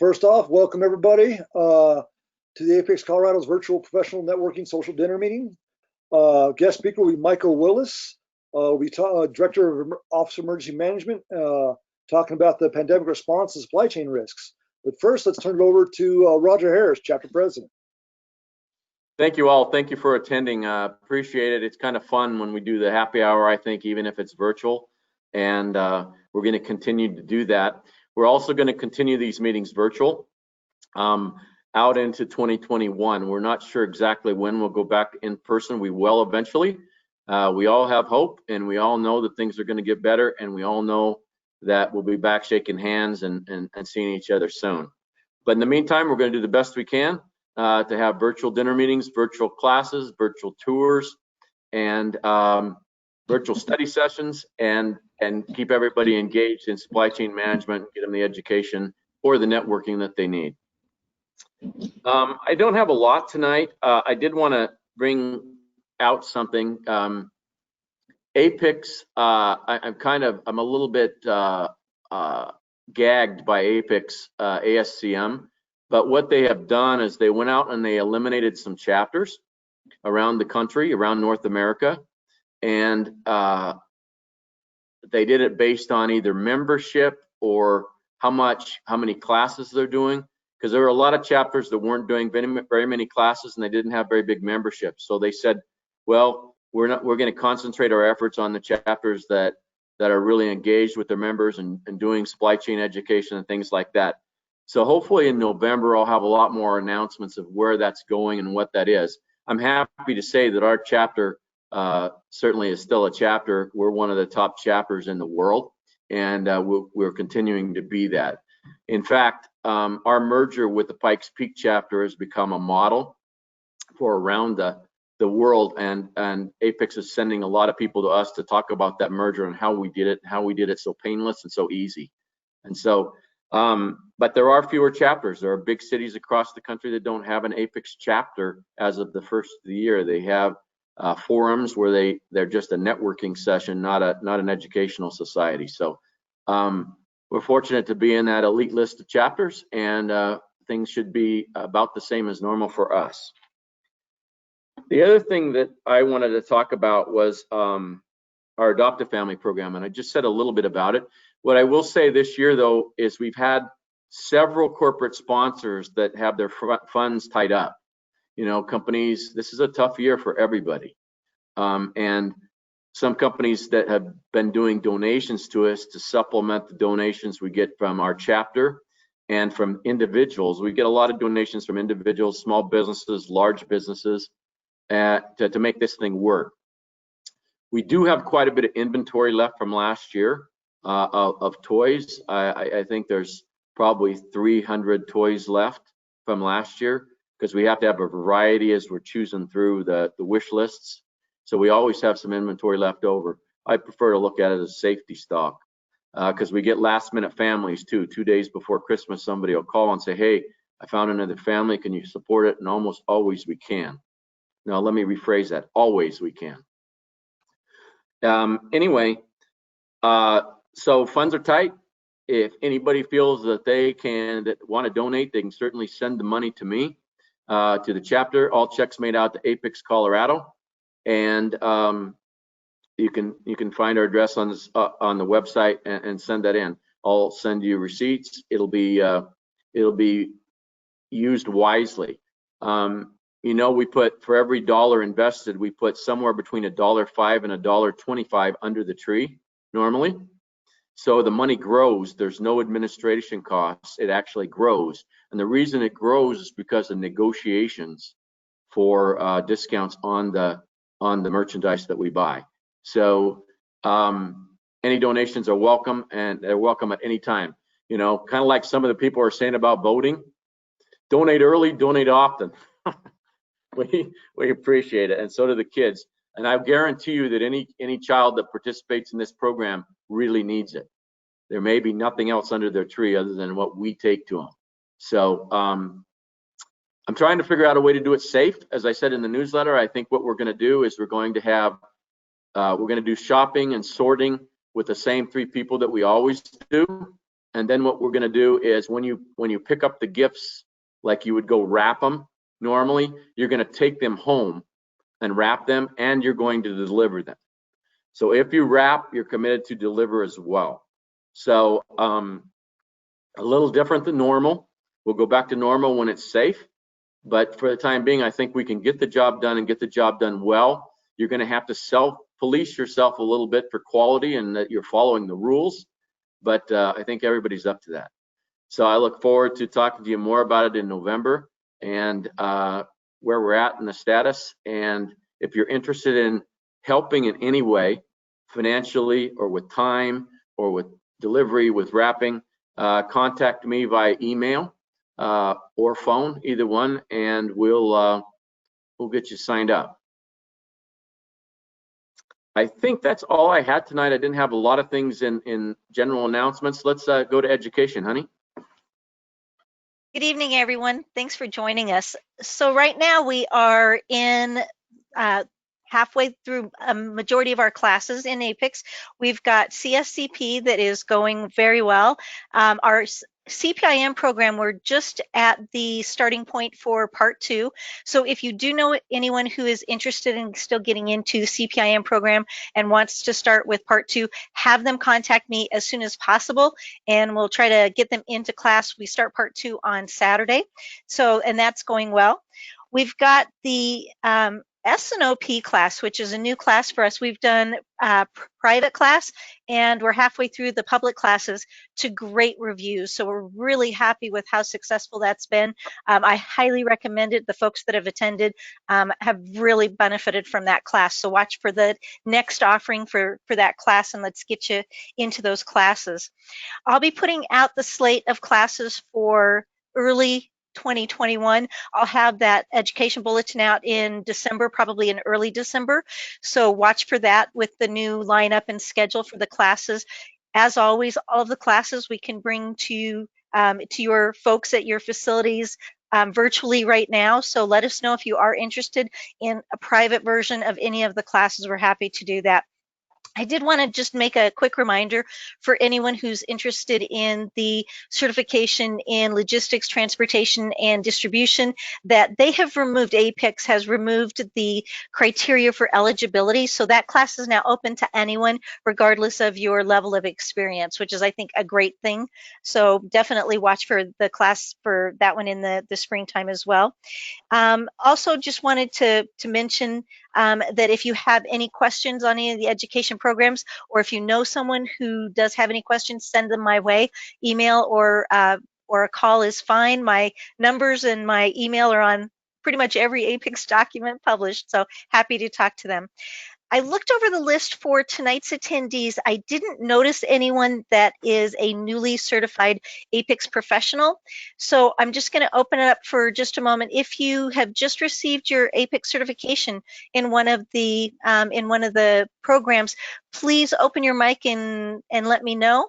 First off, welcome everybody to the Apics Colorado's virtual professional networking social dinner meeting. Guest speaker will be Michael Willis, Director of Office of Emergency Management, talking about the pandemic response and supply chain risks. But first, let's turn it over to Roger Harris, Chapter President. Thank you all. Thank you for attending. Appreciate it. It's kind of fun when we do the happy hour, I think, even if it's virtual. And we're going to continue to do that. We're also going to continue these meetings virtual out into 2021. We're not sure exactly when we'll go back in person. We will eventually. We all have hope, and we all know that things are going to get better, and we all know that we'll be back shaking hands and seeing each other soon. But in the meantime, we're going to do the best we can to have virtual dinner meetings, virtual classes, virtual tours, and virtual study sessions, and keep everybody engaged in supply chain management, get them the education or the networking that they need. I don't have a lot tonight. I did want to bring out something. Apics, I'm a little bit gagged by Apics ASCM, but what they have done is they went out and they eliminated some chapters around the country, around North America, and they did it based on either membership or how many classes they're doing, because there were a lot of chapters that weren't doing very many classes and they didn't have very big memberships. So they said, well, we're going to concentrate our efforts on the chapters that are really engaged with their members and doing supply chain education and things like that. So hopefully in November I'll have a lot more announcements of where that's going and what that is. I'm happy to say that our chapter certainly is still a chapter. We're one of the top chapters in the world, and we're continuing to be that. In fact, our merger with the Pikes Peak chapter has become a model for around the world, and Apics is sending a lot of people to us to talk about that merger and how we did it so painless and so easy. And so, but there are fewer chapters. There are big cities across the country that don't have an Apics chapter as of the first of the year. They have forums where they're just a networking session, not an educational society. So we're fortunate to be in that elite list of chapters, and things should be about the same as normal for us. The other thing that I wanted to talk about was our Adopt a Family program, and I just said a little bit about it. What I will say this year, though, is we've had several corporate sponsors that have their funds tied up. You know, companies, this is a tough year for everybody. And some companies that have been doing donations to us to supplement the donations we get from our chapter and from individuals. We get a lot of donations from individuals, small businesses, large businesses, to make this thing work. We do have quite a bit of inventory left from last year of toys. I think there's probably 300 toys left from last year, because we have to have a variety as we're choosing through the wish lists. So we always have some inventory left over. I prefer to look at it as safety stock, because we get last minute families too. 2 days before Christmas, somebody will call and say, hey, I found another family, can you support it? And almost always we can. Now let me rephrase that, always we can. Anyway, so funds are tight. If anybody feels that they want to donate, they can certainly send the money to me, to the chapter. All checks made out to Apics Colorado, and you can find our address on the website and send that in. I'll send you receipts. It'll be used wisely. You know, we put, for every dollar invested, we put somewhere between $1.05 and $1.25 under the tree normally. So the money grows. There's no administration costs. It actually grows. And the reason it grows is because of negotiations for discounts on the merchandise that we buy. So any donations are welcome, and they're welcome at any time. You know, kind of like some of the people are saying about voting. Donate early, donate often. We appreciate it, and so do the kids. And I guarantee you that any child that participates in this program really needs it. There may be nothing else under their tree other than what we take to them. So I'm trying to figure out a way to do it safe. As I said in the newsletter, I think what we're going to do is we're going to do shopping and sorting with the same 3 people that we always do. And then what we're going to do is when you pick up the gifts, like you would go wrap them normally, you're going to take them home and wrap them, and you're going to deliver them. So if you wrap, you're committed to deliver as well. So a little different than normal. We'll go back to normal when it's safe. But for the time being, I think we can get the job done and get the job done well. You're going to have to self-police yourself a little bit for quality and that you're following the rules. But I think everybody's up to that. So I look forward to talking to you more about it in November and where we're at in the status. And if you're interested in helping in any way, financially or with time or with delivery, with wrapping, contact me via email or phone, either one, and we'll get you signed up. I think that's all I had tonight. I didn't have a lot of things in general announcements. Let's go to education, honey. Good evening, everyone. Thanks for joining us. So right now we are in halfway through a majority of our classes in Apics. We've got CSCP that is going very well. Our CPIM program, we're just at the starting point for part 2. So if you do know anyone who is interested in still getting into the CPIM program and wants to start with part 2, have them contact me as soon as possible, and we'll try to get them into class. We start part 2 on Saturday. So, and that's going well. We've got the S&OP class, which is a new class for us. We've done private class, and we're halfway through the public classes to great reviews. So we're really happy with how successful that's been. I highly recommend it. The folks that have attended have really benefited from that class. So watch for the next offering for that class, and let's get you into those classes. I'll be putting out the slate of classes for early 2021. I'll have that education bulletin out in December, probably in early December. So watch for that with the new lineup and schedule for the classes. As always, all of the classes we can bring to your folks at your facilities virtually right now. So let us know if you are interested in a private version of any of the classes. We're happy to do that. I did want to just make a quick reminder for anyone who's interested in the certification in logistics, transportation, and distribution that they have removed, Apics has removed the criteria for eligibility. So that class is now open to anyone, regardless of your level of experience, which is, I think, a great thing. So definitely watch for the class for that one in the springtime as well. Also, just wanted to mention that if you have any questions on any of the education programs, or if you know someone who does have any questions, send them my way. Email or a call is fine. My numbers and my email are on pretty much every Apics document published, so happy to talk to them. I looked over the list for tonight's attendees. I didn't notice anyone that is a newly certified Apics professional. So I'm just going to open it up for just a moment. If you have just received your Apics certification in one of the programs, please open your mic and let me know.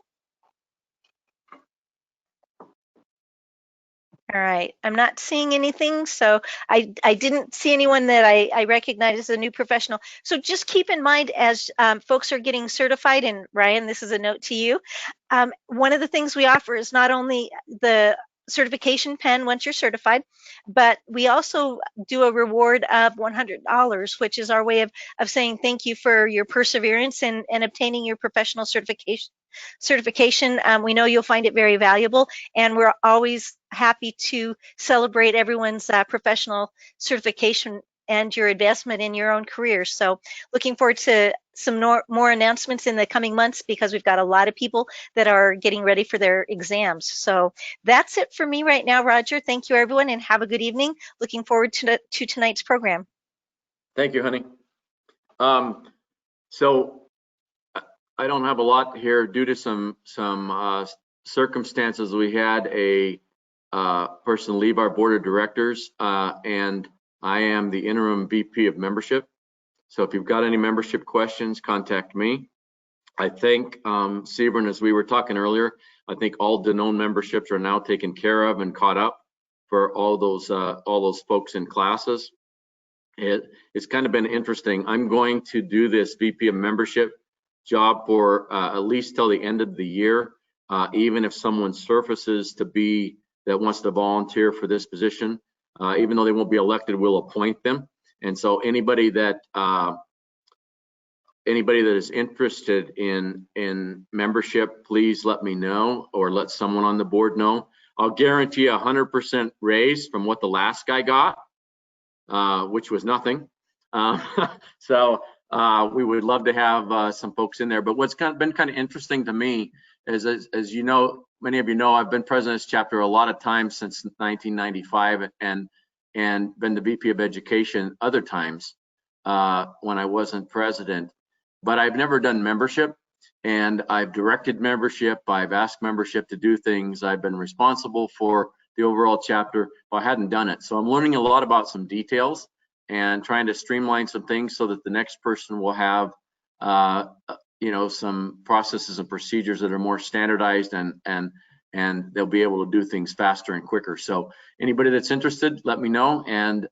All right, I'm not seeing anything, so I didn't see anyone that I recognize as a new professional. So just keep in mind as folks are getting certified, and Ryan, this is a note to you. One of the things we offer is not only the certification pen once you're certified, but we also do a reward of $100, which is our way of saying thank you for your perseverance in obtaining your professional certification. We know you'll find it very valuable, and we're always happy to celebrate everyone's professional certification and your advancement in your own career. So looking forward to some more announcements in the coming months, because we've got a lot of people that are getting ready for their exams. So that's it for me right now, Roger. Thank you, everyone, and have a good evening. Looking forward to tonight's program. Thank you, honey. So I don't have a lot here due to some circumstances. We had a person leave our board of directors, and I am the interim VP of membership. So if you've got any membership questions, contact me. I think, Sebron, as we were talking earlier, I think all Danone memberships are now taken care of and caught up for all those folks in classes. It's kind of been interesting. I'm going to do this VP of membership job for at least till the end of the year. even if someone surfaces to be that wants to volunteer for this position, even though they won't be elected, we'll appoint them. And so anybody that is interested in membership, please let me know or let someone on the board know. I'll guarantee 100% raise from what the last guy got, which was nothing. So we would love to have some folks in there. But what's been kind of interesting to me is, as you know, many of you know, I've been president of this chapter a lot of times since 1995, and been the VP of Education other times when I wasn't president. But I've never done membership, and I've directed membership. I've asked membership to do things. I've been responsible for the overall chapter, but I hadn't done it. So I'm learning a lot about some details and trying to streamline some things so that the next person will have, some processes and procedures that are more standardized, and they'll be able to do things faster and quicker. So anybody that's interested, let me know, and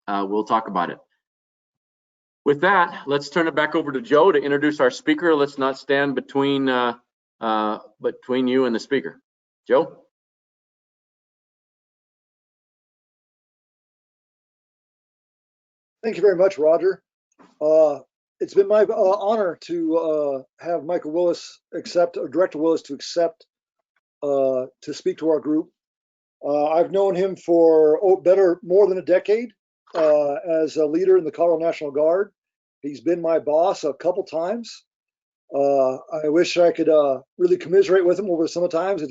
we'll talk about it. With that, let's turn it back over to Joe to introduce our speaker. Let's not stand between you and the speaker. Joe? Thank you very much, Roger. It's been my honor to have Michael Willis Director Willis to accept to speak to our group. I've known him for more than a decade as a leader in the Colorado National Guard. He's been my boss a couple times. I wish I could really commiserate with him over some of the times.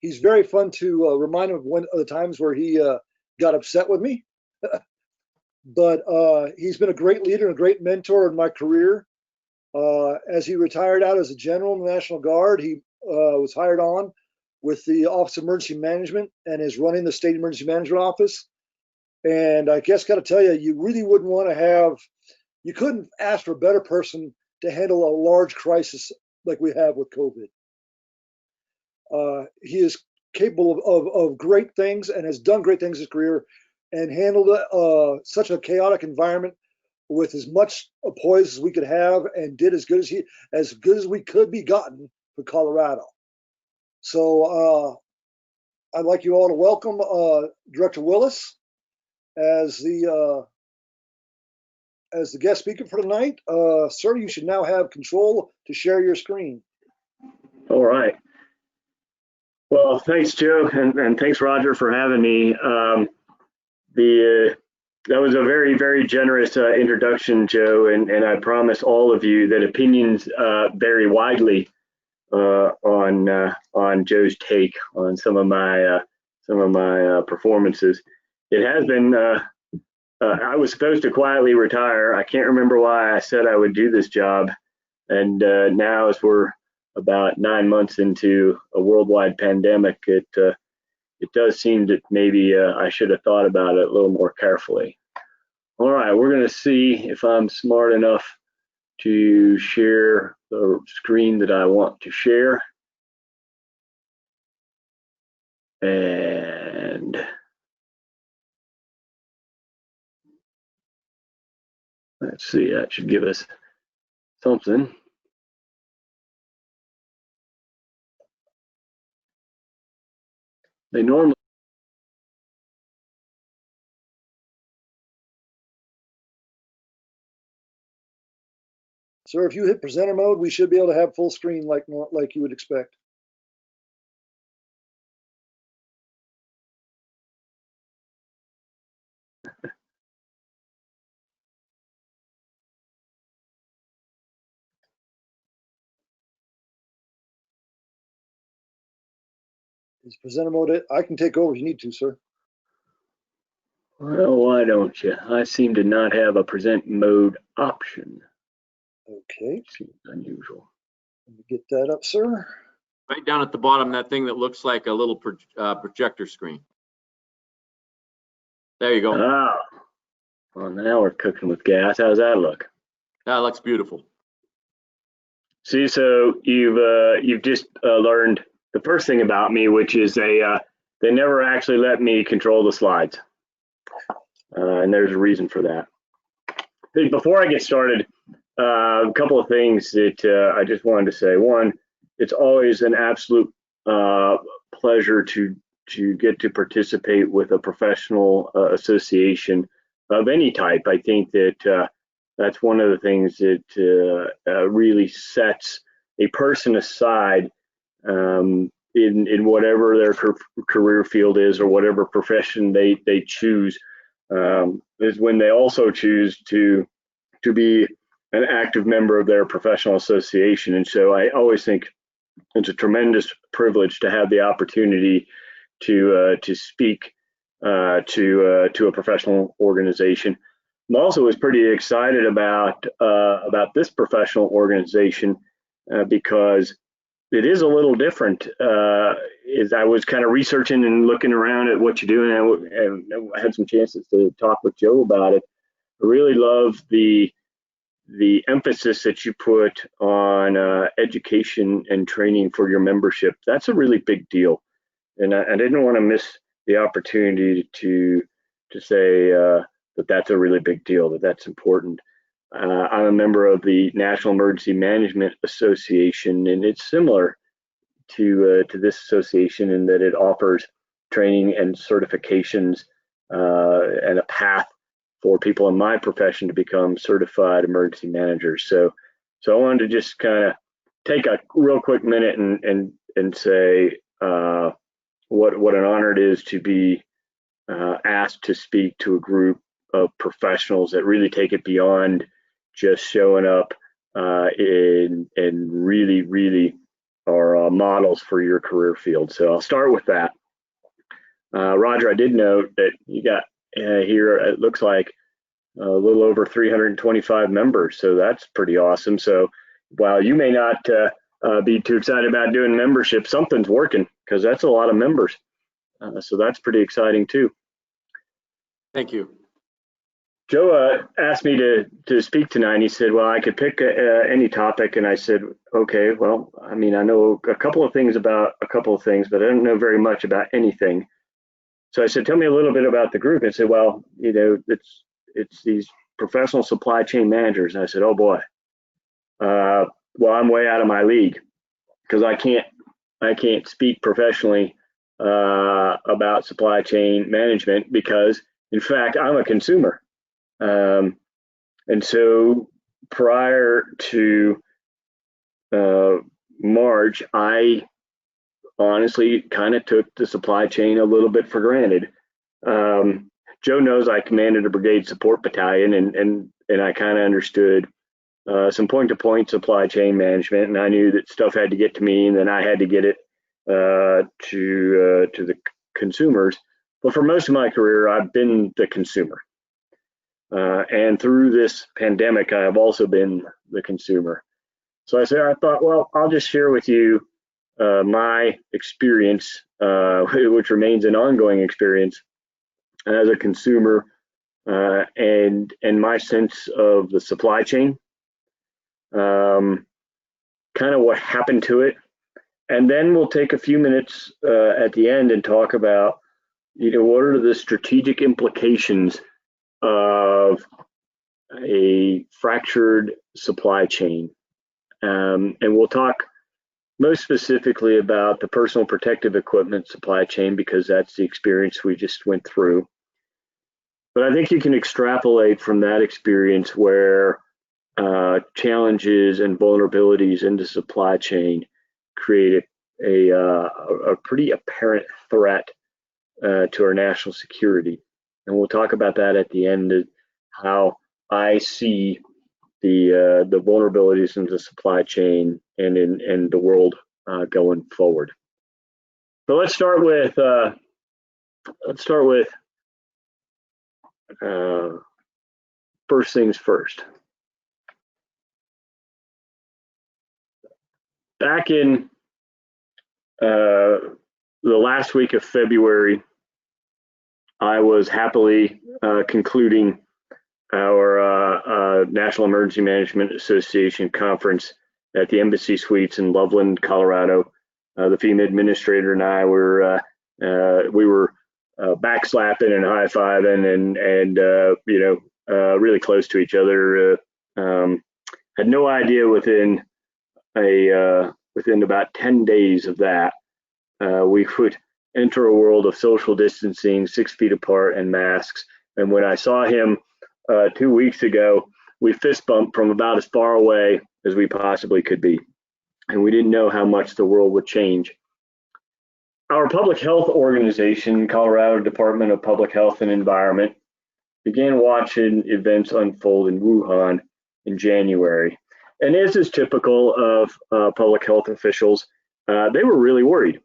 He's very fun to remind him of the times where he got upset with me. But he's been a great leader and a great mentor in my career. As he retired out as a general in the National Guard, he was hired on with the Office of Emergency Management and is running the State Emergency Management Office. And I guess got to tell you, you really wouldn't want to you couldn't ask for a better person to handle a large crisis like we have with COVID. He is capable of great things and has done great things in his career, and handled such a chaotic environment with as much poise as we could have, and did as good as we could be gotten for Colorado. So I'd like you all to welcome Director Willis as the guest speaker for tonight. Sir, you should now have control to share your screen. All right. Well, thanks, Joe, and thanks, Roger, for having me. That was a very, very generous introduction, Joe, and I promise all of you that opinions vary widely on Joe's take on some of my performances. It has been. I was supposed to quietly retire. I can't remember why I said I would do this job, and now, as we're about 9 months into a worldwide pandemic, it does seem that maybe I should have thought about it a little more carefully. All right, we're going to see if I'm smart enough to share the screen that I want to share. And let's see, that should give us something. They normally. Sir, if you hit presenter mode, we should be able to have full screen like you would expect. Is presenter mode? I can take over if you need to, sir. Well, why don't you? I seem to not have a present mode option. Okay. Seems unusual. Let me get that up, sir. Right down at the bottom, that thing that looks like a little projector screen. There you go. Ah, well, now we're cooking with gas. How's that look? That looks beautiful. See, so you've just learned the first thing about me, which is they never actually let me control the slides, and there's a reason for that. Before I get started, a couple of things that I just wanted to say. One, it's always an absolute pleasure to get to participate with a professional association of any type. I think that that's one of the things that really sets a person aside in whatever their career field is or whatever profession they choose, is when they also choose to be an active member of their professional association. And so I always think it's a tremendous privilege to have the opportunity to speak to a professional organization. I also was pretty excited about this professional organization because it is a little different. As I was kind of researching and looking around at what you're doing, and I had some chances to talk with Joe about it. I really love the emphasis that you put on education and training for your membership. That's a really big deal, and I didn't want to miss the opportunity to say that that's a really big deal, that's important. I'm a member of the National Emergency Management Association, and it's similar to this association in that it offers training and certifications and a path for people in my profession to become certified emergency managers. So I wanted to just kind of take a real quick minute and say what an honor it is to be asked to speak to a group of professionals that really take it beyond just showing up and really are models for your career field. So I'll start with that. Roger, I did note that you got here, it looks like a little over 325 members. So that's pretty awesome. So while you may not be too excited about doing membership, something's working, because that's a lot of members. So that's pretty exciting too. Thank you. Joe asked me to speak tonight. He said, well, I could pick any topic. And I said, okay, well, I mean, I know a couple of things about a couple of things, but I don't know very much about anything. So I said, tell me a little bit about the group. And said, well, you know, it's these professional supply chain managers. And I said, oh boy, well, I'm way out of my league, because I can't speak professionally about supply chain management, because in fact, I'm a consumer. And so prior to March, I honestly kind of took the supply chain a little bit for granted. Joe knows I commanded a brigade support battalion, and I kind of understood some point-to-point supply chain management, and I knew that stuff had to get to me, and then I had to get it to the consumers. But for most of my career, I've been the consumer. And through this pandemic, I have also been the consumer. So I thought, well, I'll just share with you my experience, which remains an ongoing experience as a consumer, and my sense of the supply chain, kind of what happened to it. And then we'll take a few minutes at the end and talk about, you know, what are the strategic implications of a fractured supply chain. And we'll talk most specifically about the personal protective equipment supply chain, because that's the experience we just went through. But I think you can extrapolate from that experience where challenges and vulnerabilities in the supply chain create a pretty apparent threat to our national security. And we'll talk about that at the end, of how I see the vulnerabilities in the supply chain and in the world going forward. But let's start with first things first. Back in the last week of February, I was happily concluding our National Emergency Management Association conference at the Embassy Suites in Loveland, Colorado. The FEMA administrator and I were backslapping and high-fiving and you know, really close to each other. Had no idea within a within about 10 days of that, we would enter a world of social distancing, 6 feet apart, and masks. And when I saw him 2 weeks ago, we fist bumped from about as far away as we possibly could be. And we didn't know how much the world would change. Our public health organization, Colorado Department of Public Health and Environment, began watching events unfold in Wuhan in January. And as is typical of public health officials, they were really worried.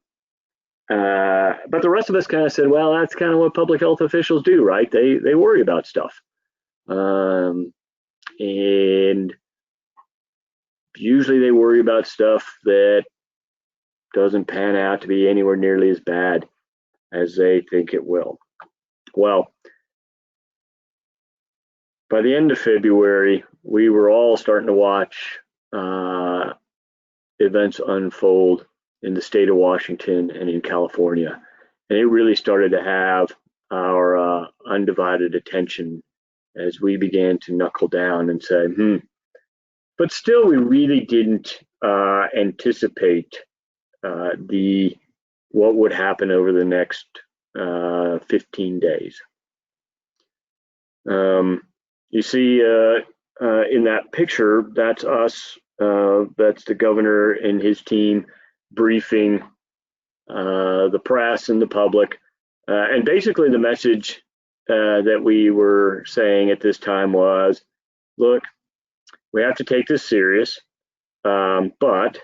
But the rest of us kind of said, well, that's kind of what public health officials do, right? They worry about stuff. And usually they worry about stuff that doesn't pan out to be anywhere nearly as bad as they think it will. Well, by the end of February, we were all starting to watch events unfold in the state of Washington and in California. And it really started to have our undivided attention as we began to knuckle down and say, But still, we really didn't anticipate what would happen over the next 15 days. You see in that picture, that's us, that's the governor and his team briefing the press and the public. And basically the message that we were saying at this time was, look, we have to take this serious, but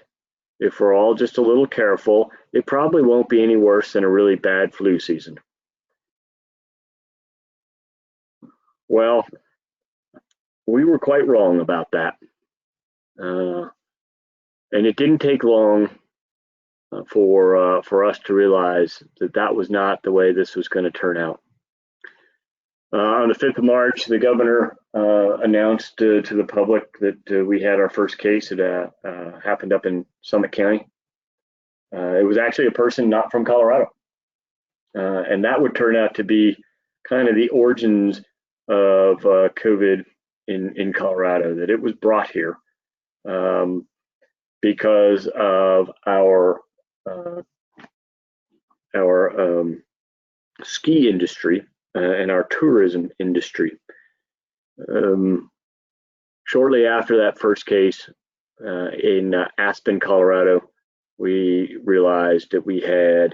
if we're all just a little careful, it probably won't be any worse than a really bad flu season. Well, we were quite wrong about that. And it didn't take long for us to realize that that was not the way this was going to turn out. On the 5th of March, the governor announced to the public that we had our first case. It happened up in Summit County. It was actually a person not from Colorado. And that would turn out to be kind of the origins of COVID in Colorado, that it was brought here because of our ski industry and our tourism industry. Shortly after that first case in Aspen, Colorado, we realized that we had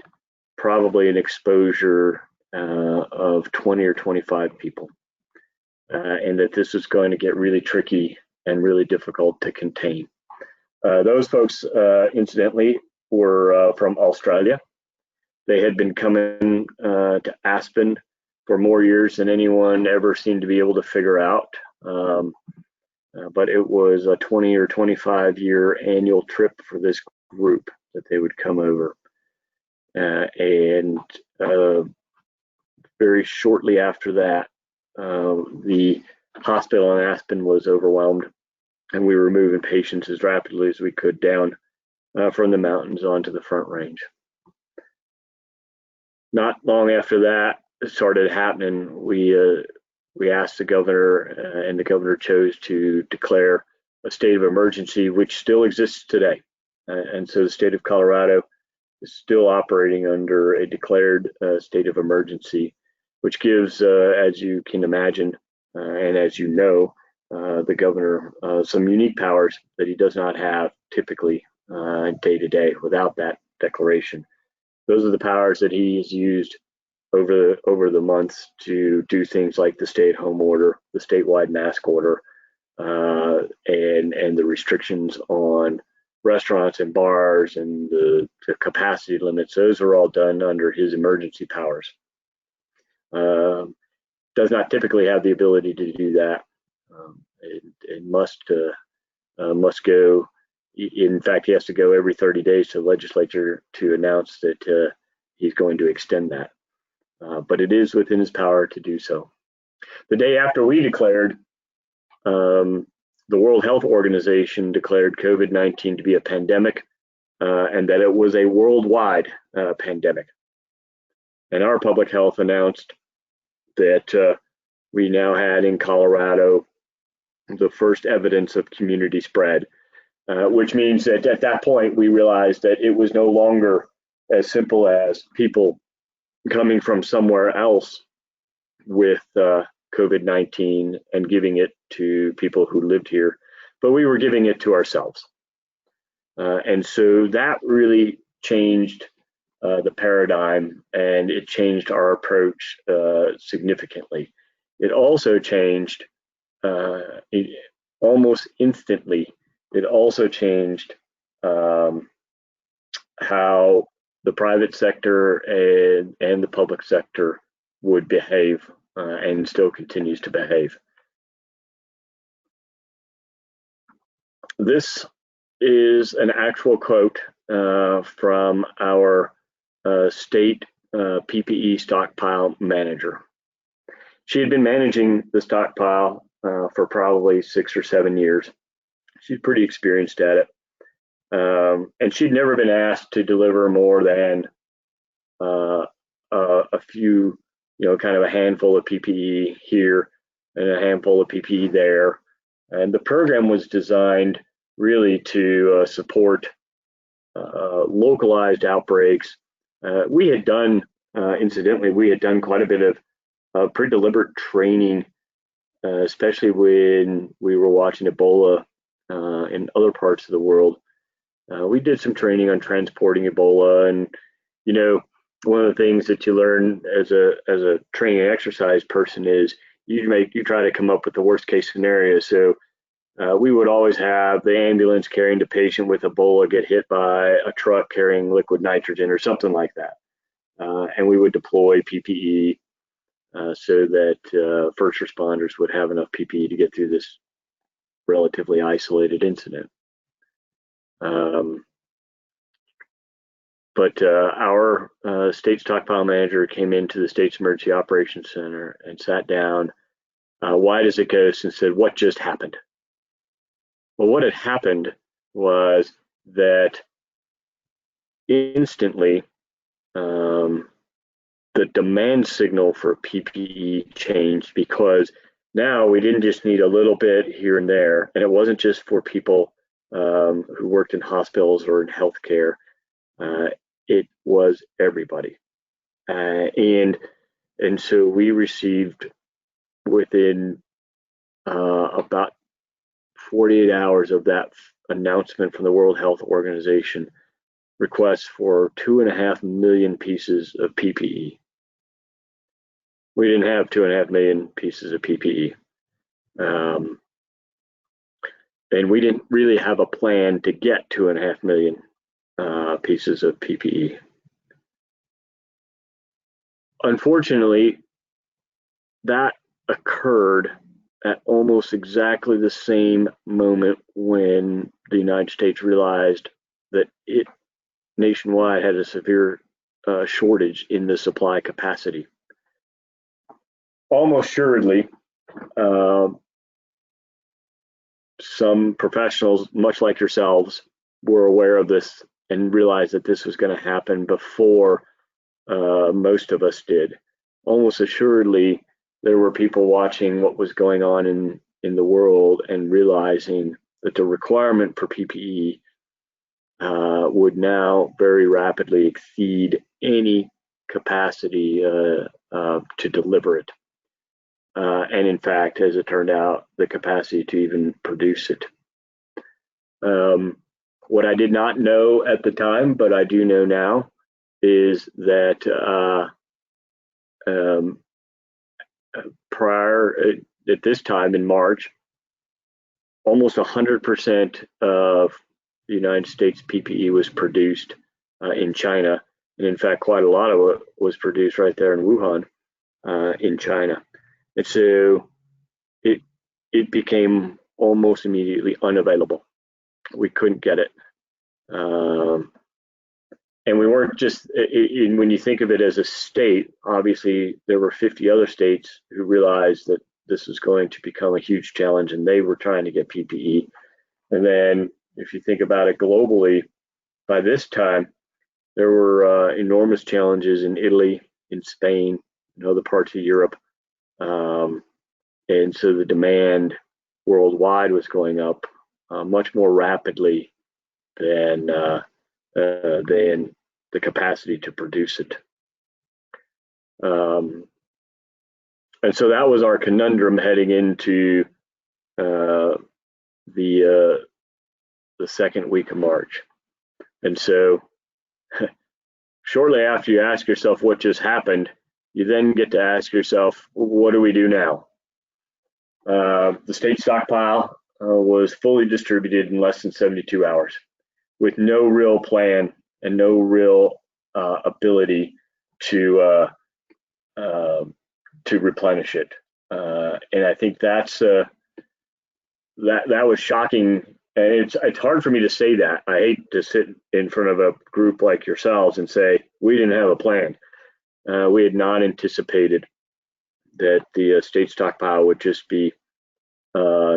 probably an exposure of 20 or 25 people, and that this was going to get really tricky and really difficult to contain. Those folks, incidentally, were from Australia. They had been coming to Aspen for more years than anyone ever seemed to be able to figure out. But it was a 20 or 25 year annual trip for this group that they would come over. And very shortly after that, the hospital in Aspen was overwhelmed, and we were moving patients as rapidly as we could down from the mountains onto the Front Range. Not long after that started happening, we asked the governor, and the governor chose to declare a state of emergency, which still exists today. And so the state of Colorado is still operating under a declared state of emergency, which gives, as you can imagine, and as you know, the governor some unique powers that he does not have typically day to day without that declaration. Those are the powers that he has used over the months to do things like the stay-at-home order, the statewide mask order, and the restrictions on restaurants and bars and the capacity limits. Those are all done under his emergency powers. Does not typically have the ability to do that. It must go. In fact, he has to go every 30 days to the legislature to announce that he's going to extend that. But it is within his power to do so. The day after we declared, the World Health Organization declared COVID-19 to be a pandemic, and that it was a worldwide pandemic. And our public health announced that we now had in Colorado the first evidence of community spread. which means that at that point we realized that it was no longer as simple as people coming from somewhere else with COVID-19 and giving it to people who lived here, but we were giving it to ourselves. And so that really changed the paradigm, and it changed our approach significantly. It also changed almost instantly. It also changed how the private sector and the public sector would behave, and still continues to behave. This is an actual quote from our state PPE stockpile manager. She had been managing the stockpile for probably 6 or 7 years. She's pretty experienced at it. And she'd never been asked to deliver more than a few, kind of a handful of PPE here and a handful of PPE there. And the program was designed really to support localized outbreaks. We had done, incidentally, we had done quite a bit of pretty deliberate training, especially when we were watching Ebola in other parts of the world. We did some training on transporting Ebola, and one of the things that you learn as a training exercise person is you try to come up with the worst case scenario. So we would always have the ambulance carrying the patient with Ebola get hit by a truck carrying liquid nitrogen or something like that, and we would deploy PPE so that first responders would have enough PPE to get through this relatively isolated incident. But our state stockpile manager came into the state's emergency operations center and sat down, wide as it goes, and said, "What just happened?" Well, what had happened was that instantly the demand signal for PPE changed, because now we didn't just need a little bit here and there, and it wasn't just for people who worked in hospitals or in healthcare. It was everybody, and so we received within about 48 hours of that announcement from the World Health Organization requests for 2.5 million pieces of PPE. We didn't have 2.5 million pieces of PPE. And we didn't really have a plan to get 2.5 million pieces of PPE. Unfortunately, that occurred at almost exactly the same moment when the United States realized that it nationwide had a severe shortage in the supply capacity. Almost assuredly, some professionals, much like yourselves, were aware of this and realized that this was going to happen before most of us did. Almost assuredly, there were people watching what was going on in the world and realizing that the requirement for PPE would now very rapidly exceed any capacity to deliver it. And in fact, as it turned out, the capacity to even produce it. What I did not know at the time, but I do know now, is that at this time in March, almost 100% of the United States PPE was produced in China. And in fact, quite a lot of it was produced right there in Wuhan, in China. And so it became almost immediately unavailable. We couldn't get it. And we weren't just, when you think of it as a state, obviously there were 50 other states who realized that this was going to become a huge challenge, and they were trying to get PPE. And then if you think about it globally, by this time, there were enormous challenges in Italy, in Spain, and other parts of Europe. And so the demand worldwide was going up. much more rapidly than the capacity to produce it. And so that was our conundrum heading into the second week of March. And so shortly after you ask yourself what just happened, you then get to ask yourself, what do we do now? The state stockpile was fully distributed in less than 72 hours with no real plan and no real ability to replenish it. And I think that's that was shocking. And it's hard for me to say that. I hate to sit in front of a group like yourselves and say we didn't have a plan. We had not anticipated that the state stockpile would just be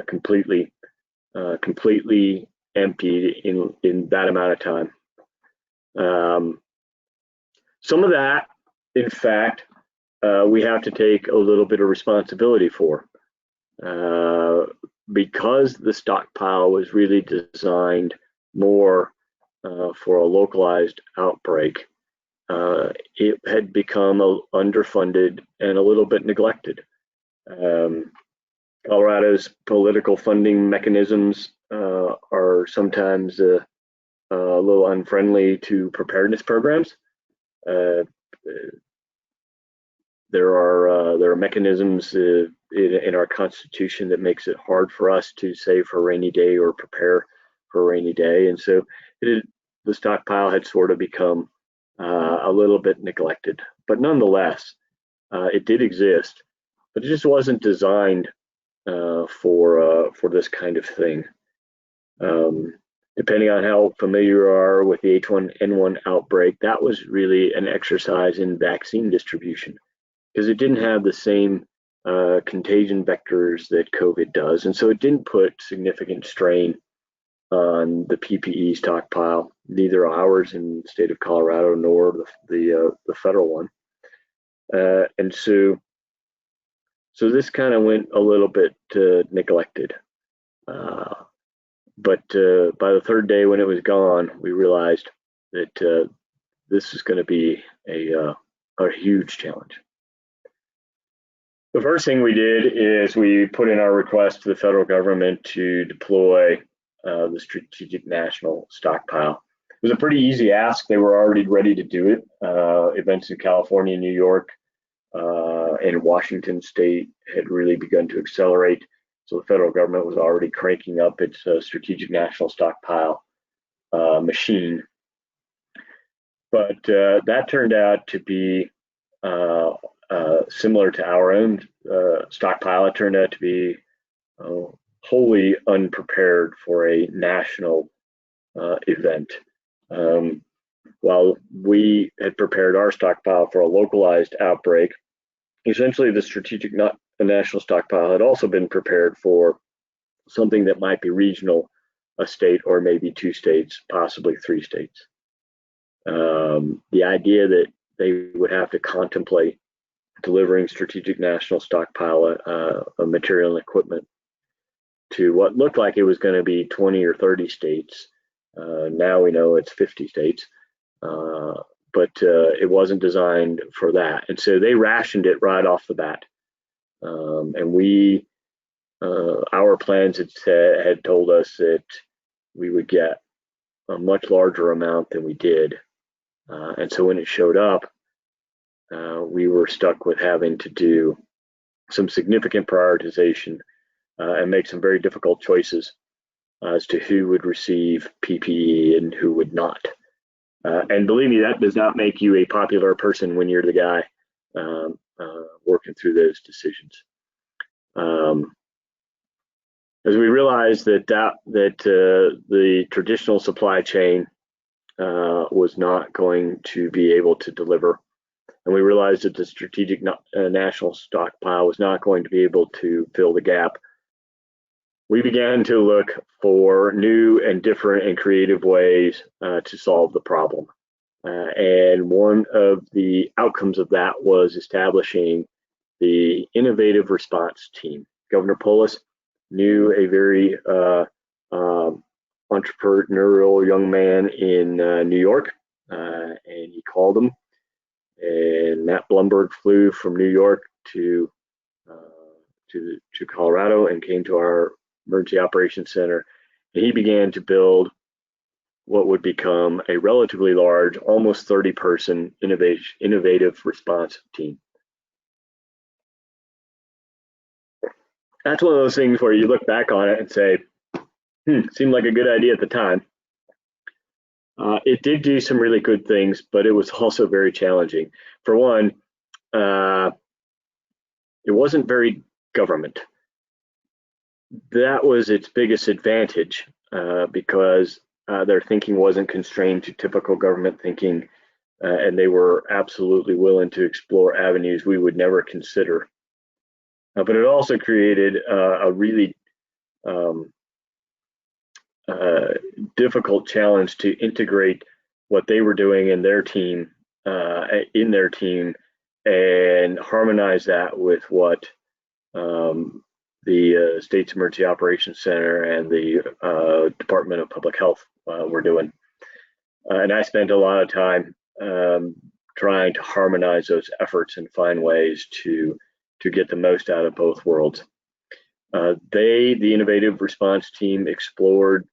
completely emptied in that amount of time. Some of that, in fact, we have to take a little bit of responsibility for. Because the stockpile was really designed more for a localized outbreak, it had become underfunded and a little bit neglected. Colorado's political funding mechanisms are sometimes a little unfriendly to preparedness programs. There are mechanisms in our Constitution that makes it hard for us to save for a rainy day or prepare for a rainy day, and so the stockpile had sort of become a little bit neglected. But nonetheless, it did exist, but it just wasn't designed for this kind of thing. Depending on how familiar you are with the H1N1 outbreak, that was really an exercise in vaccine distribution, because it didn't have the same contagion vectors that COVID does, and so it didn't put significant strain on the PPE stockpile, neither ours in the state of Colorado nor the federal one. And so this kind of went a little bit neglected. But by the third day when it was gone, we realized that this is going to be a huge challenge. The first thing we did is we put in our request to the federal government to deploy the Strategic National Stockpile. It was a pretty easy ask. They were already ready to do it. Events in California, New York, and Washington State had really begun to accelerate. So the federal government was already cranking up its Strategic National Stockpile machine. But that turned out to be similar to our own stockpile. It turned out to be wholly unprepared for a national event. While we had prepared our stockpile for a localized outbreak, essentially the Strategic National Stockpile had also been prepared for something that might be regional, a state or maybe two states, possibly three states. The idea that they would have to contemplate delivering Strategic National Stockpile of material and equipment to what looked like it was going to be 20 or 30 states. Now we know it's 50 states, but it wasn't designed for that. And so they rationed it right off the bat. And our plans had told us that we would get a much larger amount than we did. And so when it showed up, we were stuck with having to do some significant prioritization and make some very difficult choices as to who would receive PPE and who would not. And believe me, that does not make you a popular person when you're the guy working through those decisions. As we realized that the traditional supply chain was not going to be able to deliver, and we realized that the Strategic National Stockpile was not going to be able to fill the gap, we began to look for new and different and creative ways to solve the problem. And one of the outcomes of that was establishing the Innovative Response Team. Governor Polis knew a very entrepreneurial young man in New York, and he called him. And Matt Blumberg flew from New York to Colorado and came to our emergency operations center, and he began to build what would become a relatively large, almost 30-person innovative response team. That's one of those things where you look back on it and say, seemed like a good idea at the time. It did do some really good things, but it was also very challenging. For one, it wasn't very government. That was its biggest advantage because their thinking wasn't constrained to typical government thinking, and they were absolutely willing to explore avenues we would never consider. But it also created a really difficult challenge to integrate what they were doing in their team and harmonize that with what the State's Emergency Operations Center and the Department of Public Health were doing. And I spent a lot of time trying to harmonize those efforts and find ways to get the most out of both worlds. The innovative response team, explored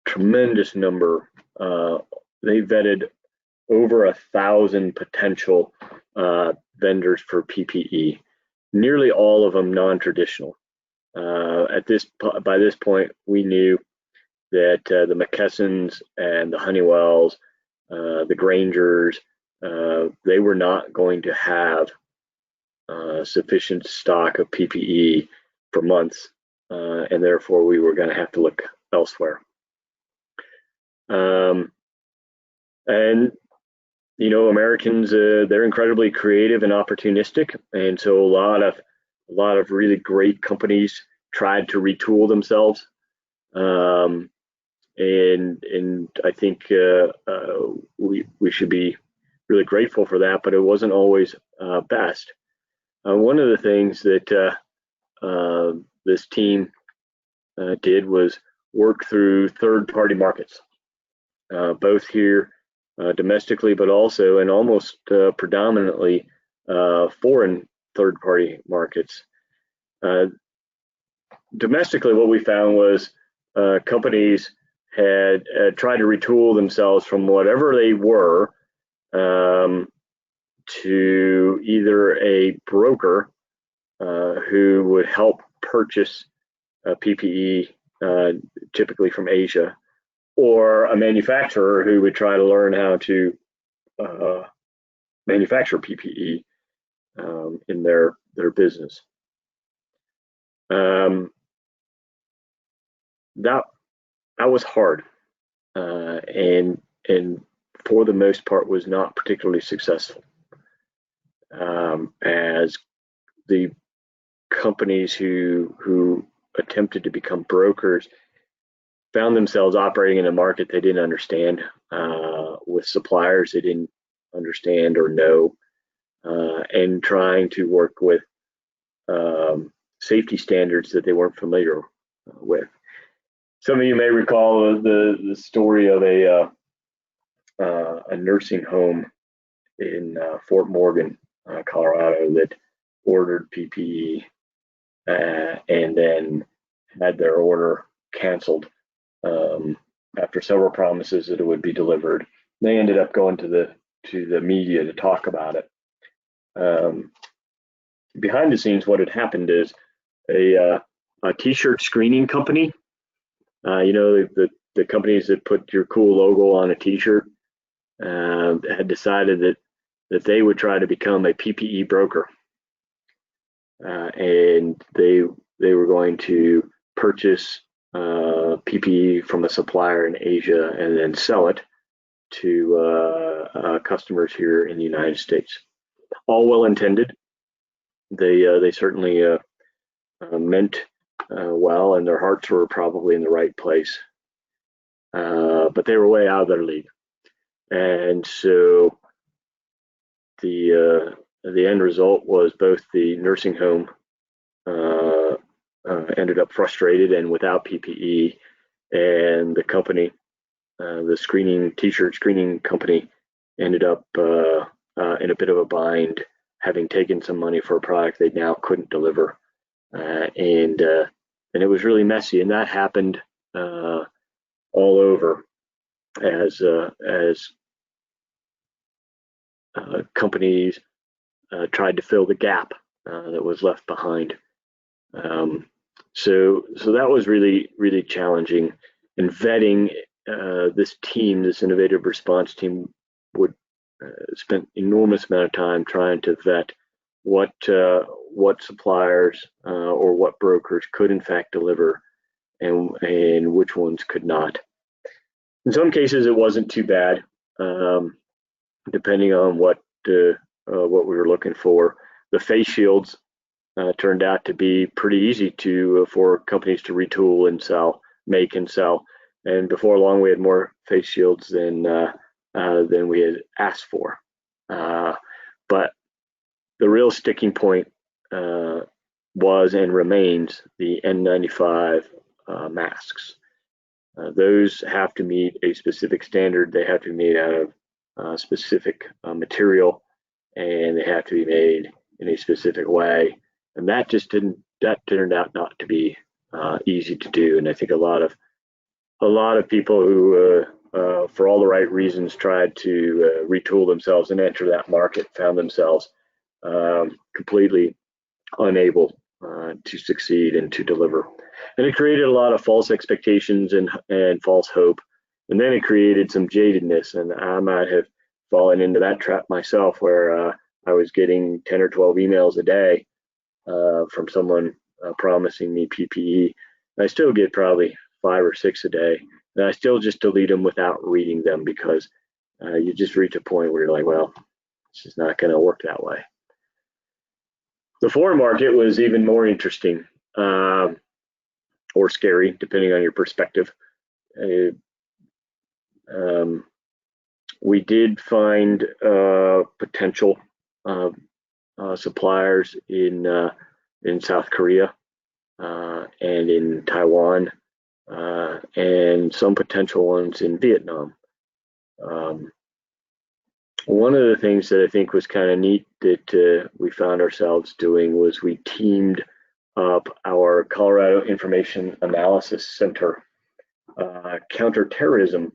tremendous number. They vetted over 1,000 potential vendors for PPE, nearly all of them non-traditional. By this point, we knew that the McKessons and the Honeywells, the Grangers, they were not going to have sufficient stock of PPE for months, and therefore we were going to have to look elsewhere. And you know, Americans, they're incredibly creative and opportunistic, and so a lot of really great companies tried to retool themselves. And I think we should be really grateful for that, but it wasn't always best. One of the things that this team did was work through third-party markets, both here domestically, but also and almost predominantly foreign third-party markets. Domestically, what we found was companies had tried to retool themselves from whatever they were to either a broker who would help purchase PPE, typically from Asia, or a manufacturer who would try to learn how to manufacture PPE in their business. That was hard, and for the most part was not particularly successful, as the companies who attempted to become brokers found themselves operating in a market they didn't understand, with suppliers they didn't understand or know, and trying to work with safety standards that they weren't familiar with. Some of you may recall the story of a nursing home in Fort Morgan, Colorado, that ordered PPE and then had their order canceled after several promises that it would be delivered. They ended up going to the media to talk about it. Behind the scenes, what had happened is a t-shirt screening company, you know, the companies that put your cool logo on a t-shirt, had decided that they would try to become a PPE broker, and they were going to purchase PPE from a supplier in Asia and then sell it to customers here in the United States. All well intended. They certainly meant well, and their hearts were probably in the right place, but they were way out of their league. And so the end result was both the nursing home ended up frustrated and without PPE, and the company, the t-shirt screening company, ended up in a bit of a bind, having taken some money for a product they now couldn't deliver, and it was really messy. And that happened all over as companies tried to fill the gap that was left behind. So that was really, really challenging. And vetting this team, this innovative response team, would spent enormous amount of time trying to vet what suppliers or what brokers could in fact deliver, and which ones could not. In some cases, it wasn't too bad, depending on what we were looking for. The face shields turned out to be pretty easy for companies to retool and make and sell. And before long, we had more face shields than we had asked for. But the real sticking point was and remains the N95 masks. Those have to meet a specific standard. They have to be made out of specific material, and they have to be made in a specific way. And that turned out not to be easy to do. And I think a lot of people who, for all the right reasons, tried to retool themselves and enter that market found themselves completely unable to succeed and to deliver. And it created a lot of false expectations and false hope. And then it created some jadedness. And I might have fallen into that trap myself, where I was getting 10 or 12 emails a day from someone promising me PPE. I still get probably 5 or 6 a day, and I still just delete them without reading them, because you just reach a point where you're like, well, this is not going to work that way. The foreign market was even more interesting, or scary, depending on your perspective. We did find potential suppliers in South Korea and in Taiwan, and some potential ones in Vietnam. One of the things that I think was kind of neat that we found ourselves doing was we teamed up our Colorado Information Analysis Center counterterrorism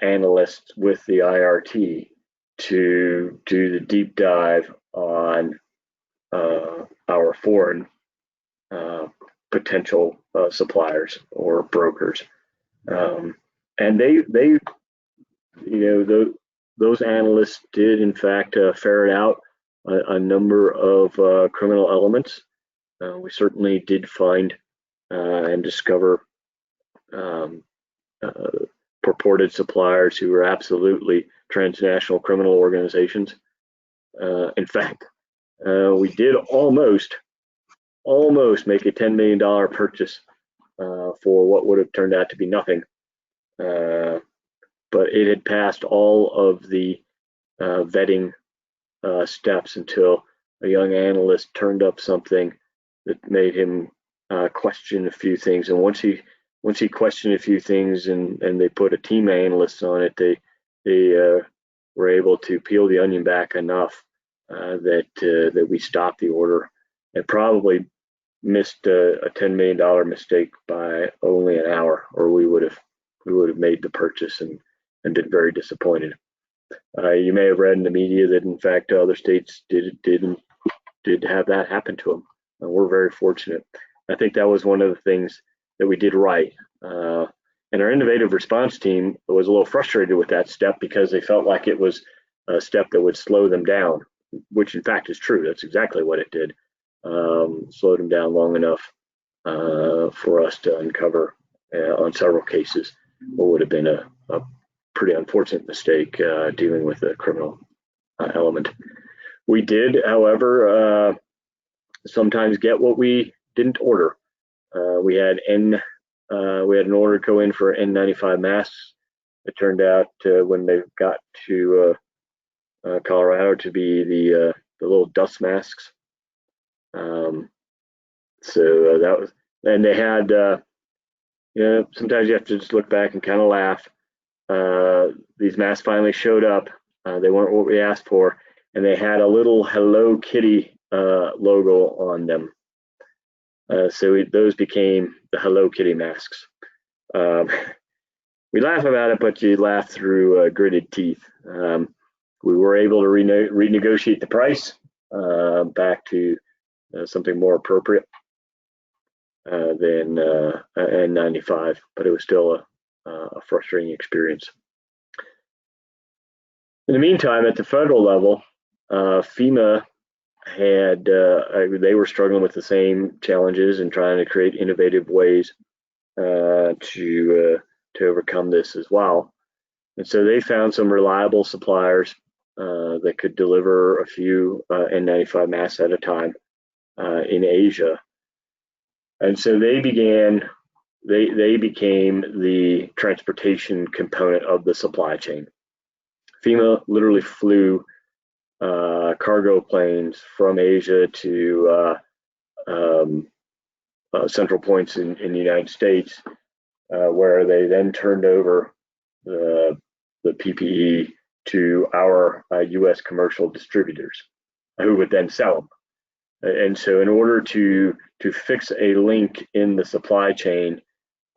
analysts with the IRT to do the deep dive on our foreign potential suppliers or brokers, and those analysts did in fact ferret out a number of criminal elements. We certainly did find and discover purported suppliers who were absolutely transnational criminal organizations. In fact, we did almost make a $10 million purchase for what would have turned out to be nothing. But it had passed all of the vetting steps until a young analyst turned up something that made him question a few things. And once he questioned a few things, and they put a team of analysts on it, they were able to peel the onion back enough that we stopped the order, and probably missed a $10 million mistake by only an hour, or we would have made the purchase and been very disappointed. You may have read in the media that in fact other states did have that happen to them. We're very fortunate. I think that was one of the things that we did right. And our innovative response team was a little frustrated with that step, because they felt like it was a step that would slow them down, which in fact is true. That's exactly what it did. Slowed them down long enough for us to uncover on several cases what would have been a pretty unfortunate mistake dealing with a criminal element. We did, however, sometimes get what we didn't order. We had an order go in for N95 masks. It turned out when they got to Colorado to be the little dust masks. So that was, and they had, sometimes you have to just look back and kind of laugh. These masks finally showed up. They weren't what we asked for, and they had a little Hello Kitty logo on them. So those became the Hello Kitty masks. We laugh about it, but you laugh through gritted teeth. We were able to renegotiate the price back to something more appropriate than N95, but it was still a frustrating experience. In the meantime, at the federal level, FEMA had, they were struggling with the same challenges and trying to create innovative ways to overcome this as well. And so they found some reliable suppliers that could deliver a few N95 masks at a time in Asia. And so they became the transportation component of the supply chain. FEMA literally flew cargo planes from Asia to central points in the United States, where they then turned over the PPE to our U.S. commercial distributors, who would then sell them. And so in order to fix a link in the supply chain,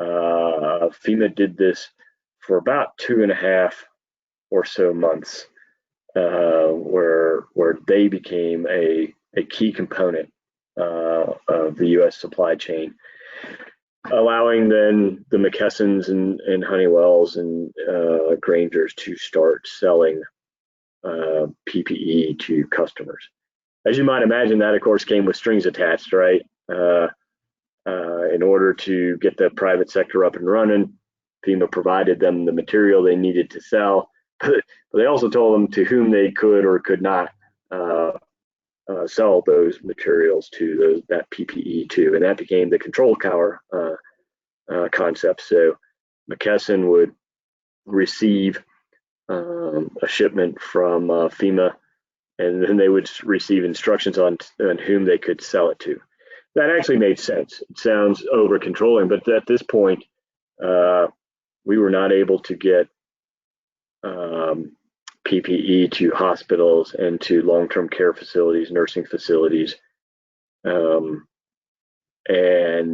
FEMA did this for about 2.5 or so months, where they became a key component of the U.S. supply chain, allowing then the McKessons and Honeywells and Grangers to start selling PPE to customers. As you might imagine, that of course came with strings attached, right? In order to get the private sector up and running, FEMA provided them the material they needed to sell, but they also told them to whom they could or could not sell those materials to, that PPE to, and that became the control tower concept. So McKesson would receive a shipment from FEMA, and then they would receive instructions on whom they could sell it to. That actually made sense. It sounds over controlling, but at this point, we were not able to get PPE to hospitals and to long-term care facilities, nursing facilities. And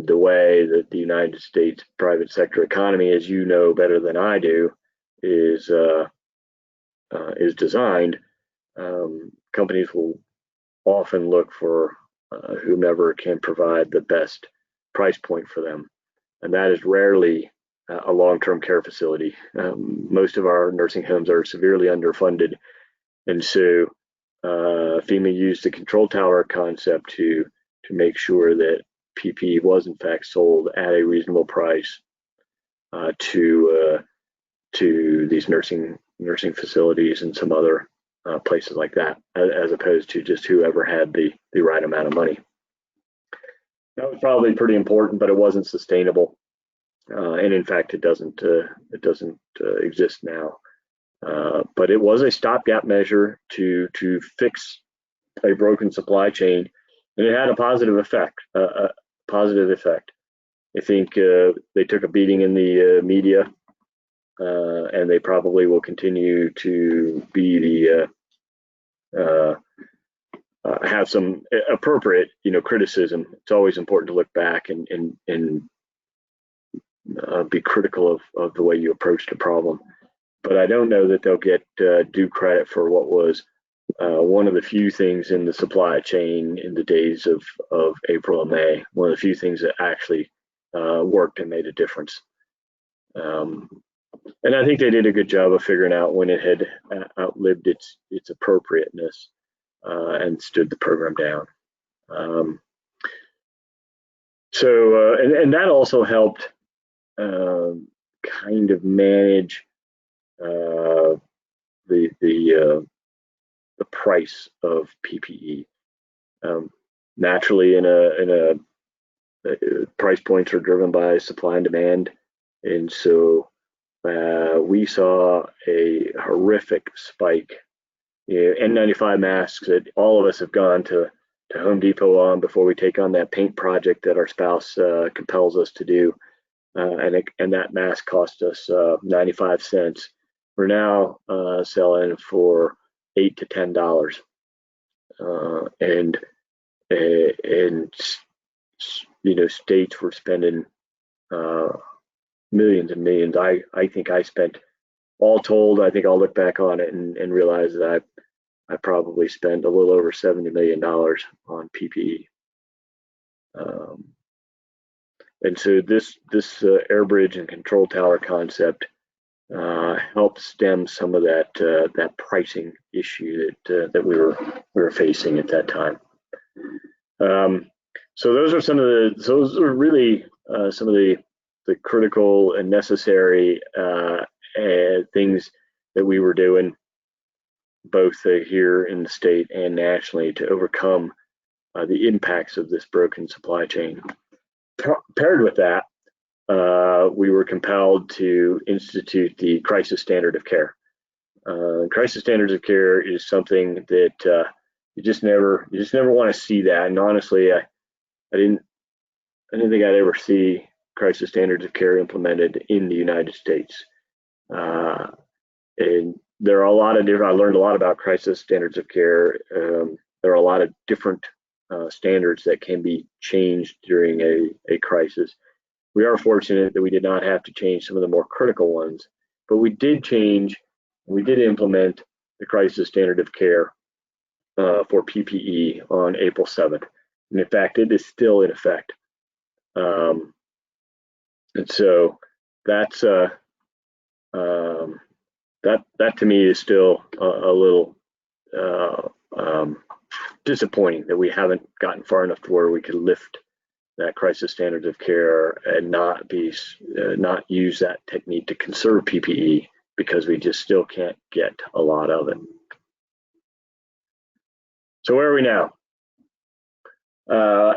the way that the United States private sector economy, as you know better than I do, is designed, companies will often look for whomever can provide the best price point for them, and that is rarely a long-term care facility. Most of our nursing homes are severely underfunded, and so FEMA used the control tower concept to make sure that PPE was in fact sold at a reasonable price to these nursing facilities and some other places like that, as opposed to just whoever had the right amount of money. That was probably pretty important, but it wasn't sustainable, and in fact, it doesn't exist now. But it was a stopgap measure to fix a broken supply chain, and it had a positive effect. I think they took a beating in the media, and they probably will continue to be the have some appropriate, criticism. It's always important to look back and be critical of the way you approach the problem. But I don't know that they'll get due credit for what was one of the few things in the supply chain in the days of April and May. One of the few things that actually worked and made a difference. And I think they did a good job of figuring out when it had outlived its appropriateness and stood the program down. And that also helped kind of manage the price of PPE. Naturally, in a price points are driven by supply and demand, and so we saw a horrific spike. N95 masks that all of us have gone to Home Depot on before we take on that paint project that our spouse compels us to do, and that mask cost us 95 cents. We're now selling for $8 to $10, and states were spending millions and millions. I think I spent, all told, I think I'll look back on it and realize that I probably spent a little over $70 million on PPE. And so this air bridge and control tower concept helps stem some of that pricing issue that we were facing at that time. So those are really some of the critical and necessary things that we were doing, both here in the state and nationally, to overcome the impacts of this broken supply chain. Paired with that, we were compelled to institute the crisis standard of care. Crisis standards of care is something that you just never want to see that. And honestly, I didn't think I'd ever see crisis standards of care implemented in the United States. And there are a lot of different. I learned a lot about crisis standards of care. There are a lot of different standards that can be changed during a crisis. We are fortunate that we did not have to change some of the more critical ones, but we did implement the crisis standard of care for PPE on April 7th. And in fact, it is still in effect. And so that's that to me is still a little disappointing that we haven't gotten far enough to where we could lift that crisis standards of care and not use that technique to conserve PPE, because we just still can't get a lot of it. So where are we now?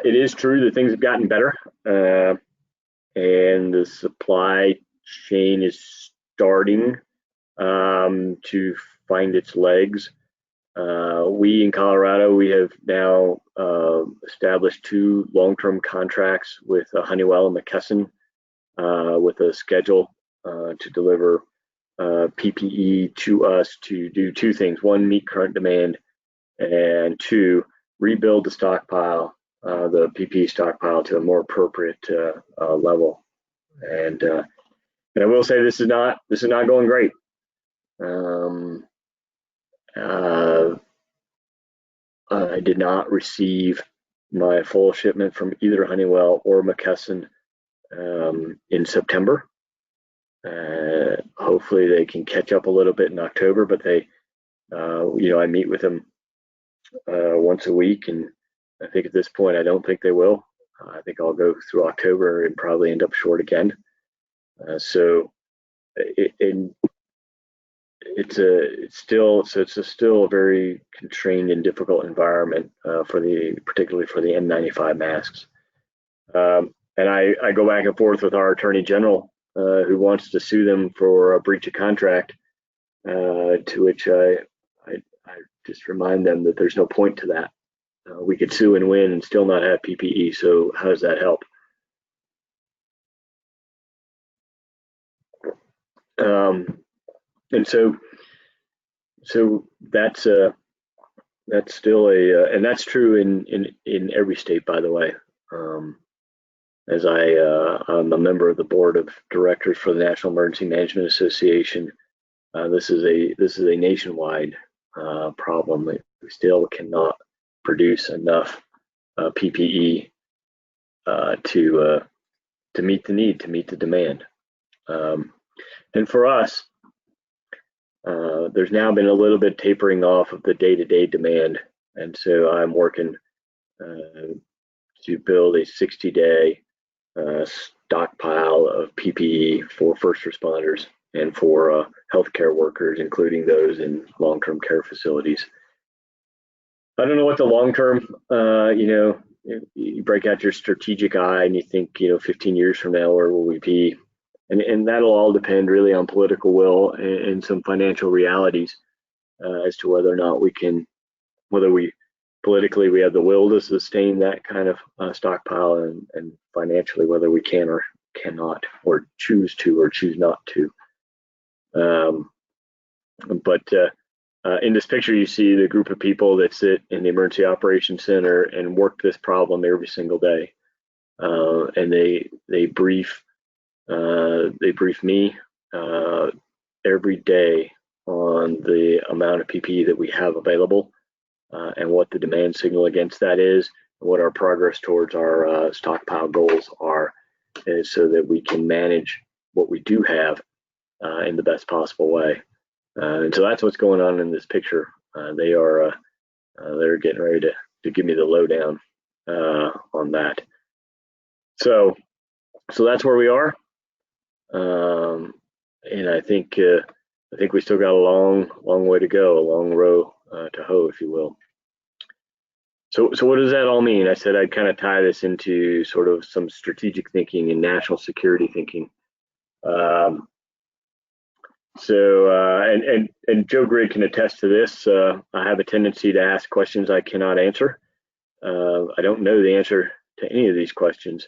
It is true that things have gotten better, and the supply chain is starting to find its legs. We in Colorado, we have now established 2 long-term contracts with Honeywell and McKesson with a schedule to deliver PPE to us to do 2 things. 1, meet current demand, and 2, rebuild the stockpile, the PPE stockpile, to a more appropriate level. And I will say this is not going great. I did not receive my full shipment from either Honeywell or McKesson in September. Hopefully they can catch up a little bit in October, but they, I meet with them once a week, and I think at this point I don't think they will. I think I'll go through October and probably end up short again. So it's still a very constrained and difficult environment particularly for the N95 masks. And I go back and forth with our Attorney General, who wants to sue them for a breach of contract, to which I just remind them that there's no point to that. We could sue and win and still not have PPE, so how does that help? And so that's still and that's true in every state, by the way. As I'm a member of the board of directors for the National Emergency Management Association, this is a nationwide problem. We still cannot produce enough PPE to meet the need, to meet the demand. And for us, there's now been a little bit tapering off of the day-to-day demand, and so I'm working to build a 60-day stockpile of PPE for first responders and for healthcare workers, including those in long-term care facilities. I don't know what the long-term, you break out your strategic eye and you think, 15 years from now, where will we be? And that'll all depend really on political will and some financial realities as to whether or not whether we politically we have the will to sustain that kind of stockpile, and financially whether we can or cannot, or choose to or choose not to. In this picture, you see the group of people that sit in the Emergency Operations Center and work this problem every single day, and they brief me every day on the amount of PPE that we have available, and what the demand signal against that is, and what our progress towards our stockpile goals are, so that we can manage what we do have in the best possible way. And so that's what's going on in this picture. They're getting ready to give me the lowdown on that. So that's where we are, and I think we still got a long way to go, a long row to hoe, if you will. So what does that all mean? I said I'd kind of tie this into sort of some strategic thinking and national security thinking. And Joe Grid can attest to this. I have a tendency to ask questions I cannot answer. I don't know the answer to any of these questions,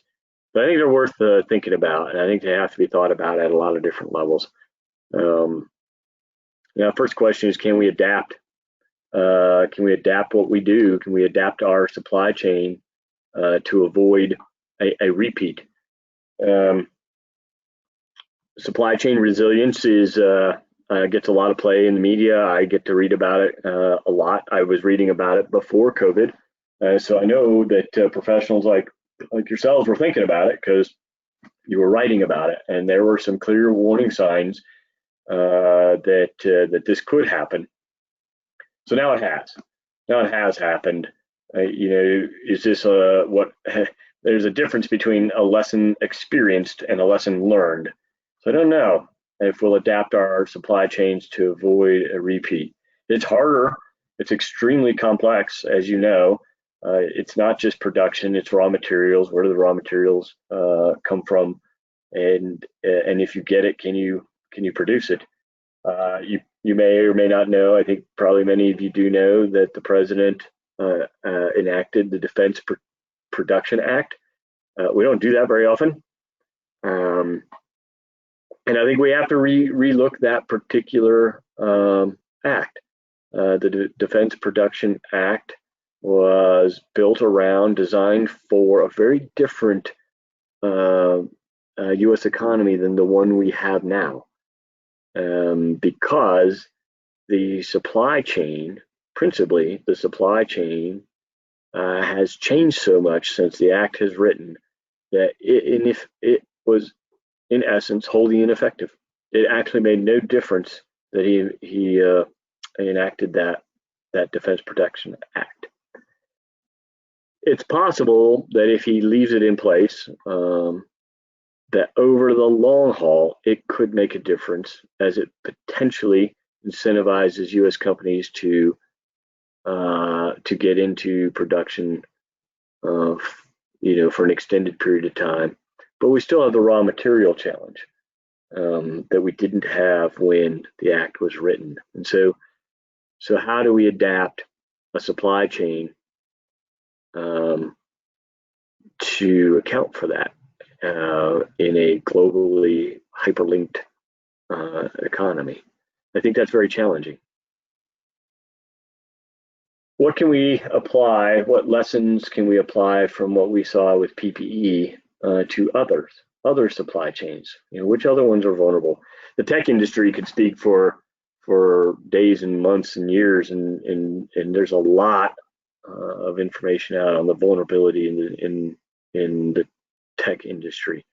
but I think they're worth thinking about, and I think they have to be thought about at a lot of different levels. First question is, can we adapt? Can we adapt what we do? Can we adapt our supply chain to avoid a repeat? Supply chain resilience gets a lot of play in the media. I get to read about it a lot. I was reading about it before COVID, so I know that professionals like yourselves were thinking about it because you were writing about it, and there were some clear warning signs that this could happen. So now it has. Now it has happened. Is this what? There's a difference between a lesson experienced and a lesson learned. So I don't know if we'll adapt our supply chains to avoid a repeat. It's harder. It's extremely complex, as you know. It's not just production, it's raw materials. Where do the raw materials come from? And if you get it, can you produce it? You may or may not know, I think probably many of you do know, that the president enacted the Defense Production Act. We don't do that very often. And I think we have to relook that particular act. The Defense Production Act was built around, designed for a very different U.S. economy than the one we have now, because the supply chain, principally the supply chain, has changed so much since the act has written that it was in essence wholly ineffective. It actually made no difference that he enacted that Defense Production Act. It's possible that if he leaves it in place, that over the long haul, it could make a difference, as it potentially incentivizes U.S. companies to get into production, for an extended period of time. But we still have the raw material challenge that we didn't have when the act was written. And so how do we adapt a supply chain to account for that in a globally hyperlinked economy? I think that's very challenging. What can we apply? What lessons can we apply from what we saw with PPE to other supply chains? Which other ones are vulnerable? The tech industry could speak for days and months and years, and there's a lot of information out on the vulnerability in the tech industry,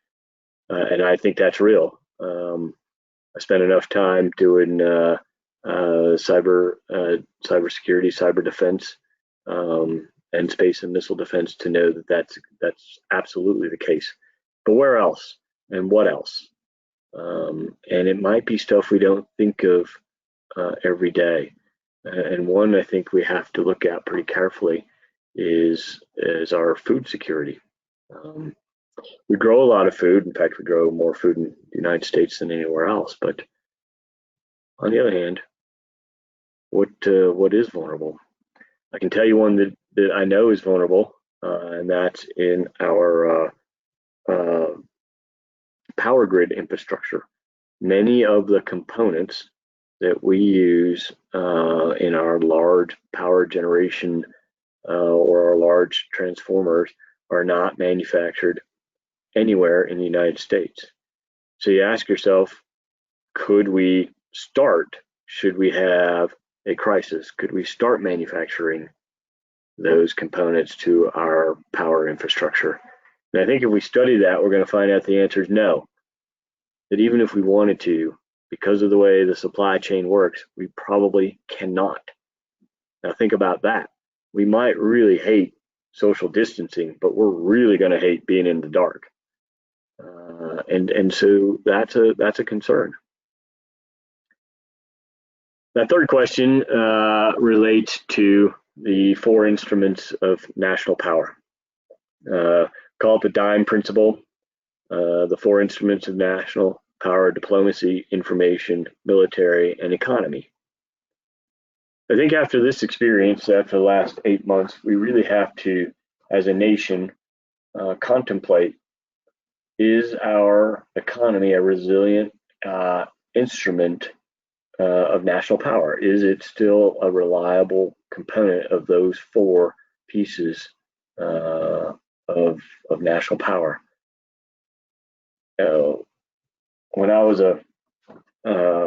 and I think that's real. I spent enough time doing cybersecurity, cyber defense, and space and missile defense to know that that's absolutely the case. But where else, and what else? And it might be stuff we don't think of every day. And one I think we have to look at pretty carefully is our food security. We grow a lot of food. In fact, we grow more food in the United States than anywhere else. But on the other hand, what is vulnerable? I can tell you one that I know is vulnerable, and that's in our power grid infrastructure. Many of the components that we use in our large power generation or our large transformers are not manufactured anywhere in the United States. So you ask yourself, could we start, should we have a crisis, could we start manufacturing those components to our power infrastructure? And I think if we study that, we're going to find out the answer is no. That even if we wanted to, because of the way the supply chain works, we probably cannot. Now think about that. We might really hate social distancing, but we're really going to hate being in the dark. And so that's a concern. That third question relates to the 4 instruments of national power. Call it the DIME principle, the 4 instruments of national power: diplomacy, information, military, and economy. I think after this experience, after the last 8 months, we really have to, as a nation, contemplate, is our economy a resilient instrument of national power? Is it still a reliable component of those 4 pieces of national power? When I was a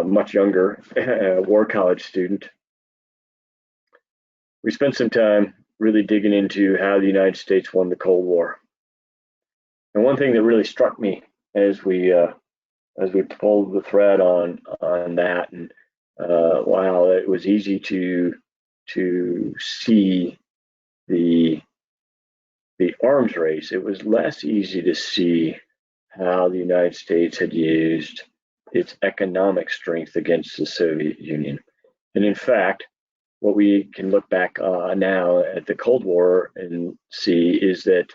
much younger war college student, we spent some time really digging into how the United States won the Cold War. And one thing that really struck me as we pulled the thread on that, and while it was easy to see the arms race, it was less easy to see how the United States had used its economic strength against the Soviet Union. And in fact, what we can look back now at the Cold War and see is that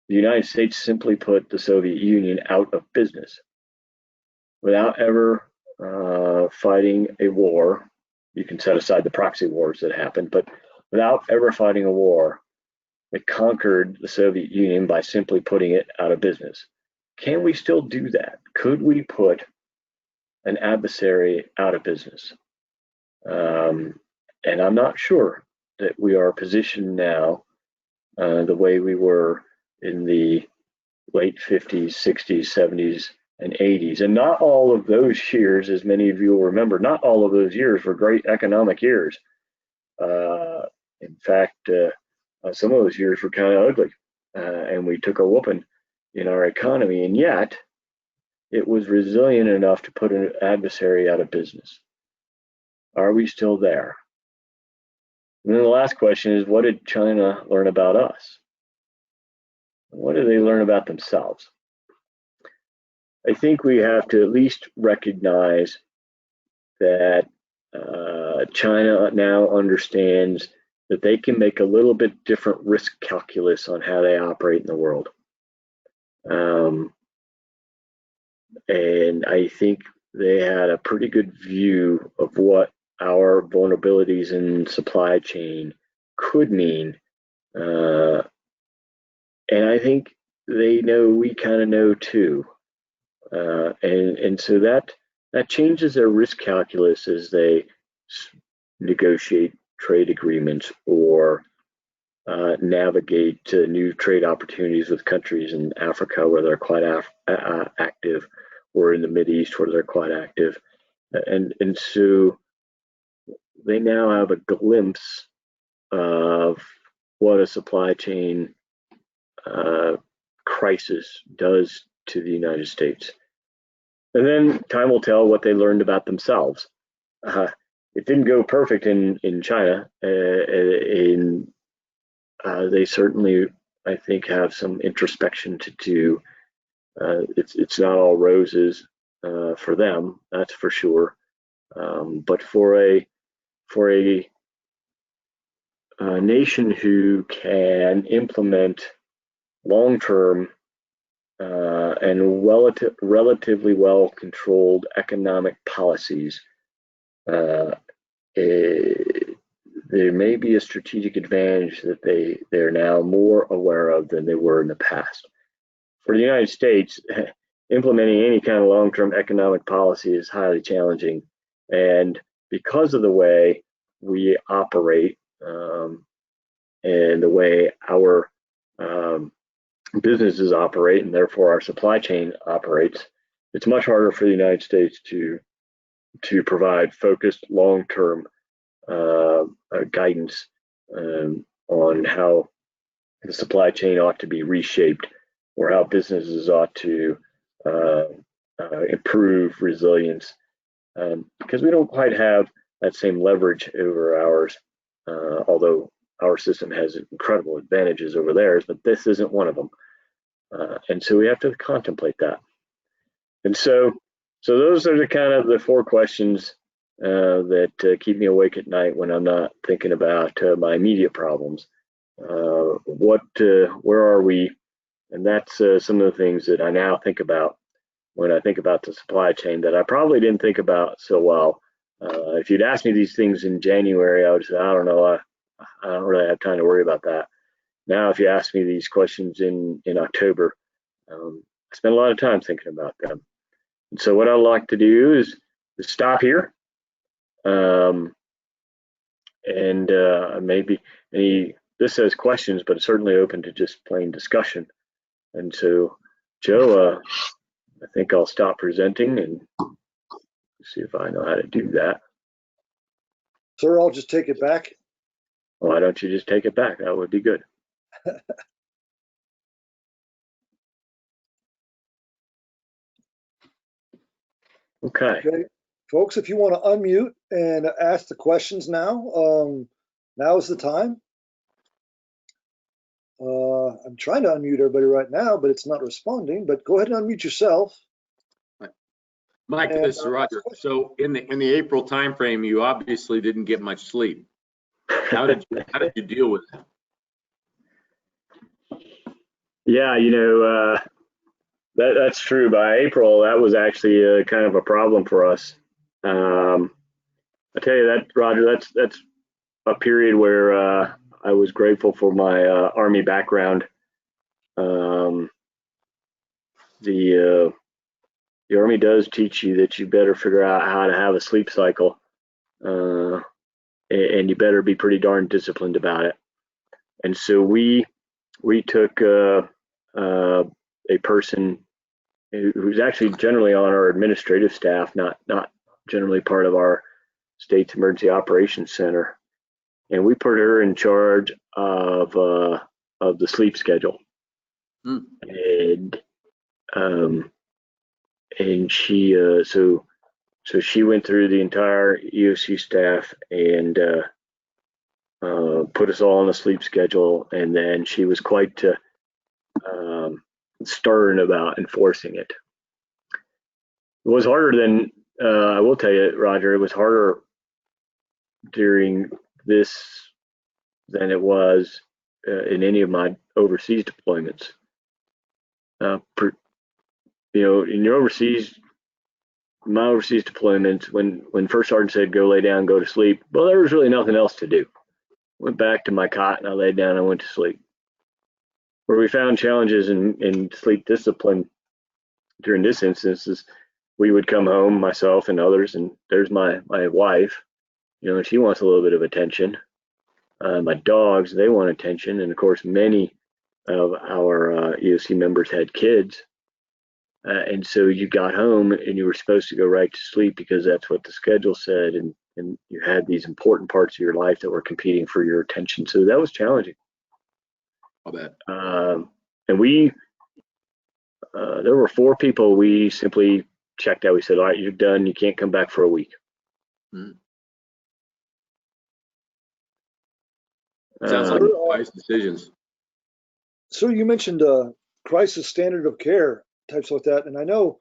the United States simply put the Soviet Union out of business without ever fighting a war. You can set aside the proxy wars that happened, but without ever fighting a war, it conquered the Soviet Union by simply putting it out of business. Can we still do that? Could we put an adversary out of business? And I'm not sure that we are positioned now the way we were in the late 50s, 60s, 70s, and 80s. And not all of those years, as many of you will remember, not all of those years were great economic years. In fact, some of those years were kind of ugly, and we took a whooping in our economy, and yet it was resilient enough to put an adversary out of business. Are we still there? And then the last question is, what did China learn about us? What do they learn about themselves? I think we have to at least recognize that China now understands that they can make a little bit different risk calculus on how they operate in the world. And I think they had a pretty good view of what our vulnerabilities in supply chain could mean. And I think they know we kind of know too. And so that changes their risk calculus as they negotiate trade agreements or navigate new trade opportunities with countries in Africa where they're quite active, or in the Mideast where they're quite active. And so they now have a glimpse of what a supply chain crisis does to the United States. And then time will tell what they learned about themselves. It didn't go perfect in China. They certainly, I think, have some introspection to do. It's not all roses for them, that's for sure. But for a nation who can implement long-term and relatively well-controlled economic policies, there may be a strategic advantage that they're now more aware of than they were in the past. For the United States, implementing any kind of long-term economic policy is highly challenging. And because of the way we operate and the way our businesses operate, and therefore our supply chain operates, it's much harder for the United States to provide focused long-term guidance on how the supply chain ought to be reshaped, or how businesses ought to improve resilience, because we don't quite have that same leverage over ours, although our system has incredible advantages over theirs, but this isn't one of them. And so we have to contemplate that. And so those are the kind of the 4 questions that keep me awake at night when I'm not thinking about my immediate problems. Where are we? And that's some of the things that I now think about when I think about the supply chain that I probably didn't think about so well. If you'd asked me these things in January, I would say, I don't know, I don't really have time to worry about that. Now, if you ask me these questions in October, I spend a lot of time thinking about them. And so what I'd like to do is stop here. Maybe this says questions, but it's certainly open to just plain discussion. And so, Joe, I think I'll stop presenting and see if I know how to do that. Sir, I'll just take it back. Why don't you just take it back? That would be good. Okay. Folks, if you want to unmute and ask the questions now, now is the time. I'm trying to unmute everybody right now, but it's not responding. But go ahead and unmute yourself. Mike, this is Roger. So in the April timeframe, you obviously didn't get much sleep. How did you deal with it? Yeah, that's true. By April, that was actually kind of a problem for us. I tell you that, Roger, that's a period where I was grateful for my Army background. The Army does teach you that you better figure out how to have a sleep cycle, and you better be pretty darn disciplined about it. And so we took a person who's actually generally on our administrative staff, not generally part of our state's emergency operations center, and we put her in charge of the sleep schedule. And she so she went through the entire EOC staff and put us all on a sleep schedule, and then she was quite stern about enforcing it. It was harder than I will tell you, Roger, it was harder during this than it was in any of my overseas deployments. In your my overseas deployments, when First Sergeant said go lay down, go to sleep, well, there was really nothing else to do. Went back to my cot and I laid down and I went to sleep. Where we found challenges in sleep discipline during this instance is we would come home, myself and others, and there's my wife, she wants a little bit of attention. My dogs, they want attention, and of course many of our EOC members had kids. And so you got home and you were supposed to go right to sleep because that's what the schedule said, and you had these important parts of your life that were competing for your attention. So that was challenging. I'll bet. And we, there were 4 people we simply checked out. We said, all right, you're done. You can't come back for a week. Sounds like wise decisions. So you mentioned crisis standard of care types like that, and I know,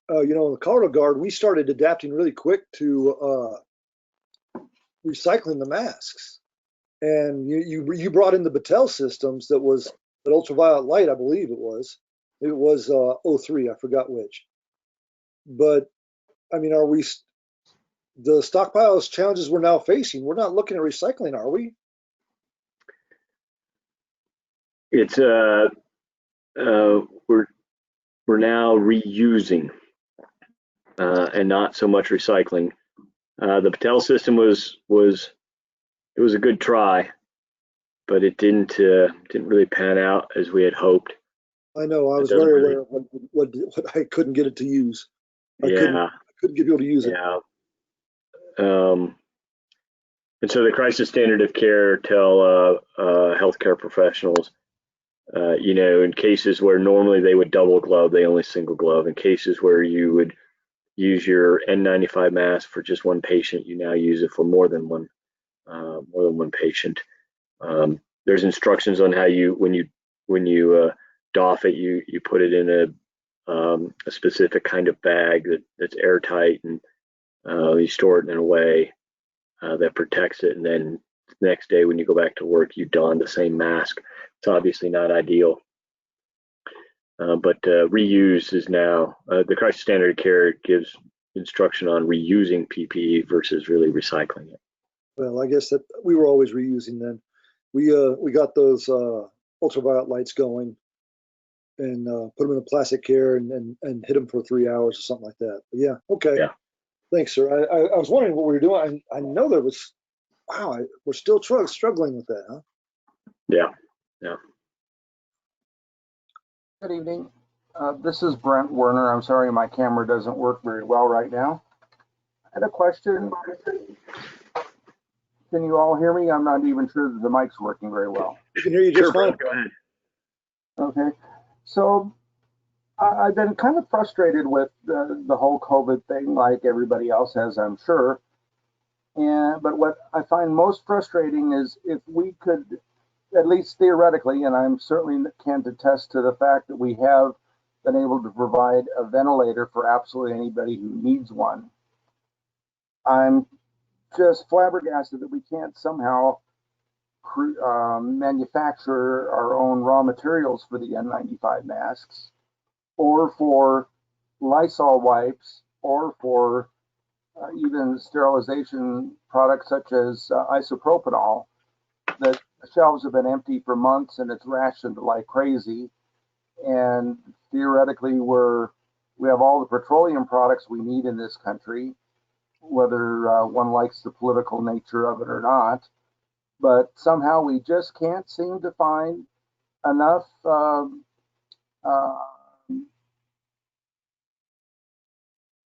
in the Colorado Guard, we started adapting really quick to recycling the masks, and you brought in the Battelle systems that was an ultraviolet light, I believe it was 03, I forgot which. But I mean, the stockpiles challenges we're now facing, we're not looking at recycling, are we? It's we're now reusing and not so much recycling. The Patel system was a good try, but it didn't really pan out as we had hoped. I know, I was very aware of what I couldn't get it to use. I couldn't get people to use it. Yeah. And so the crisis standard of care tell healthcare professionals, in cases where normally they would double glove, they only single glove. In cases where you would use your N95 mask for just one patient, you now use it for more than one patient. There's instructions on how when you doff it, you put it in a specific kind of bag that's airtight, and you store it in a way that protects it. And then the next day when you go back to work, you don the same mask. It's obviously not ideal, but reuse is now the crisis standard of care gives instruction on reusing PPE versus really recycling it. Well, I guess that we were always reusing then. We got those ultraviolet lights going and put them in a plastic care and hit them for 3 hours or something like that. But yeah, okay. Yeah. Thanks, sir. I was wondering what we were doing. I know there was, wow, we're still struggling with that, huh? Yeah. Good evening. This is Brent Werner. I'm sorry my camera doesn't work very well right now. I had a question. Can you all hear me? I'm not even sure that the mic's working very well. We can hear you just fine. Go ahead. Okay. So I've been kind of frustrated with the whole COVID thing, like everybody else has, I'm sure. But what I find most frustrating is if we could, at least theoretically, and I'm certainly can attest to the fact that we have been able to provide a ventilator for absolutely anybody who needs one. I'm just flabbergasted that we can't somehow manufacture our own raw materials for the N95 masks, or for Lysol wipes, or for even sterilization products such as isopropanol. The shelves have been empty for months and it's rationed like crazy. And theoretically, we have all the petroleum products we need in this country, whether one likes the political nature of it or not. But somehow we just can't seem to find enough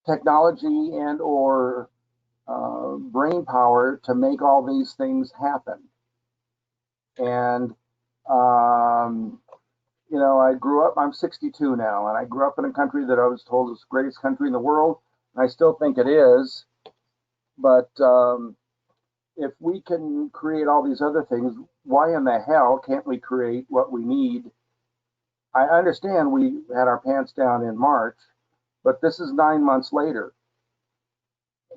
technology and or brain power to make all these things happen. And I grew up, I'm 62 now, and I grew up in a country that I was told is the greatest country in the world, and I still think it is. But if we can create all these other things, why in the hell can't we create what we need? I understand we had our pants down in March, but this is 9 months later.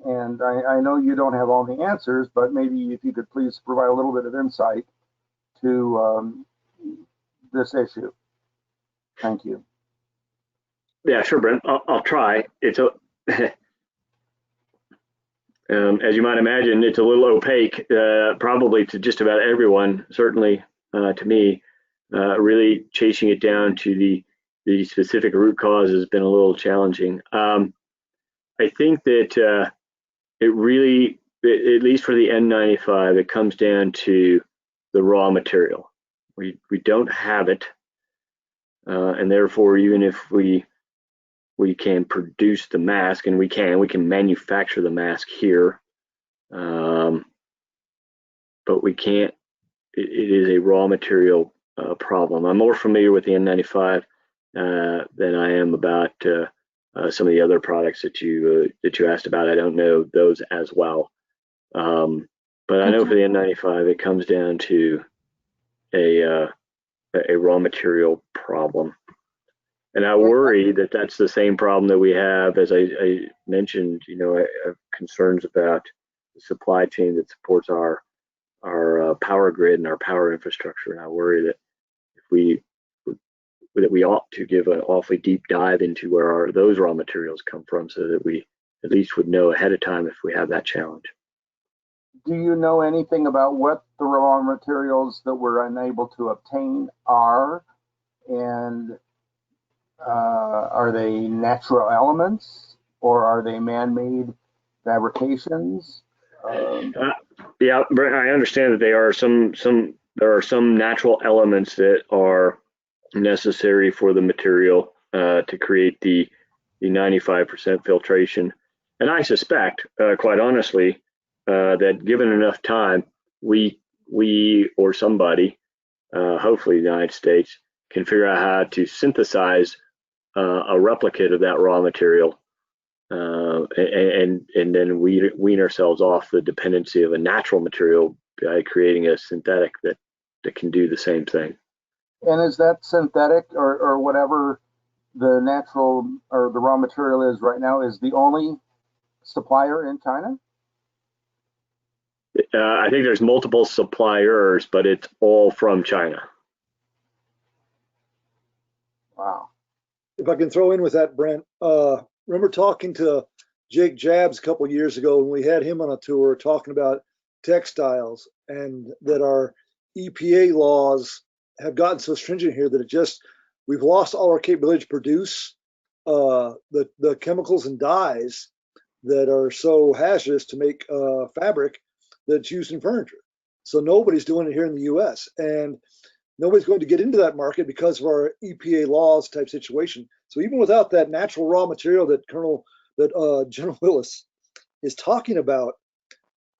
And I know you don't have all the answers, but maybe if you could please provide a little bit of insight to this issue. Thank you. Yeah, sure, Brent. I'll try. It's as you might imagine, it's a little opaque, probably to just about everyone. Certainly to me, really chasing it down to the specific root cause has been a little challenging. I think that it really, at least for the N95, it comes down to the raw material. We don't have it, and therefore, even if we can produce the mask, and we can manufacture the mask here, but we can't. It is a raw material problem. I'm more familiar with the N95 than I am about some of the other products that you asked about. I don't know those as well, but I know for the N95, it comes down to a raw material problem. And I worry that that's the same problem that we have, as I mentioned. I have concerns about the supply chain that supports our power grid and our power infrastructure. And I worry that we ought to give an awfully deep dive into where those raw materials come from, so that we at least would know ahead of time if we have that challenge. Do you know anything about what the raw materials that we're unable to obtain are? And are they natural elements, or are they man-made fabrications? Yeah, Brent, I understand that there are some natural elements that are necessary for the material to create the 95% filtration. And I suspect, quite honestly, that given enough time, we or somebody, hopefully the United States, can figure out how to synthesize a replicate of that raw material, and then wean ourselves off the dependency of a natural material by creating a synthetic that can do the same thing. And is that synthetic or whatever the natural or the raw material is right now is the only supplier in China? I think there's multiple suppliers, but it's all from China. Wow. If I can throw in with that, Brent, remember talking to Jake Jabs a couple years ago when we had him on a tour talking about textiles, and that our EPA laws have gotten so stringent here that we've lost all our capability to produce the chemicals and dyes that are so hazardous to make fabric that's used in furniture. So nobody's doing it here in the US, and nobody's going to get into that market because of our EPA laws type situation. So even without that natural raw material that General Willis is talking about,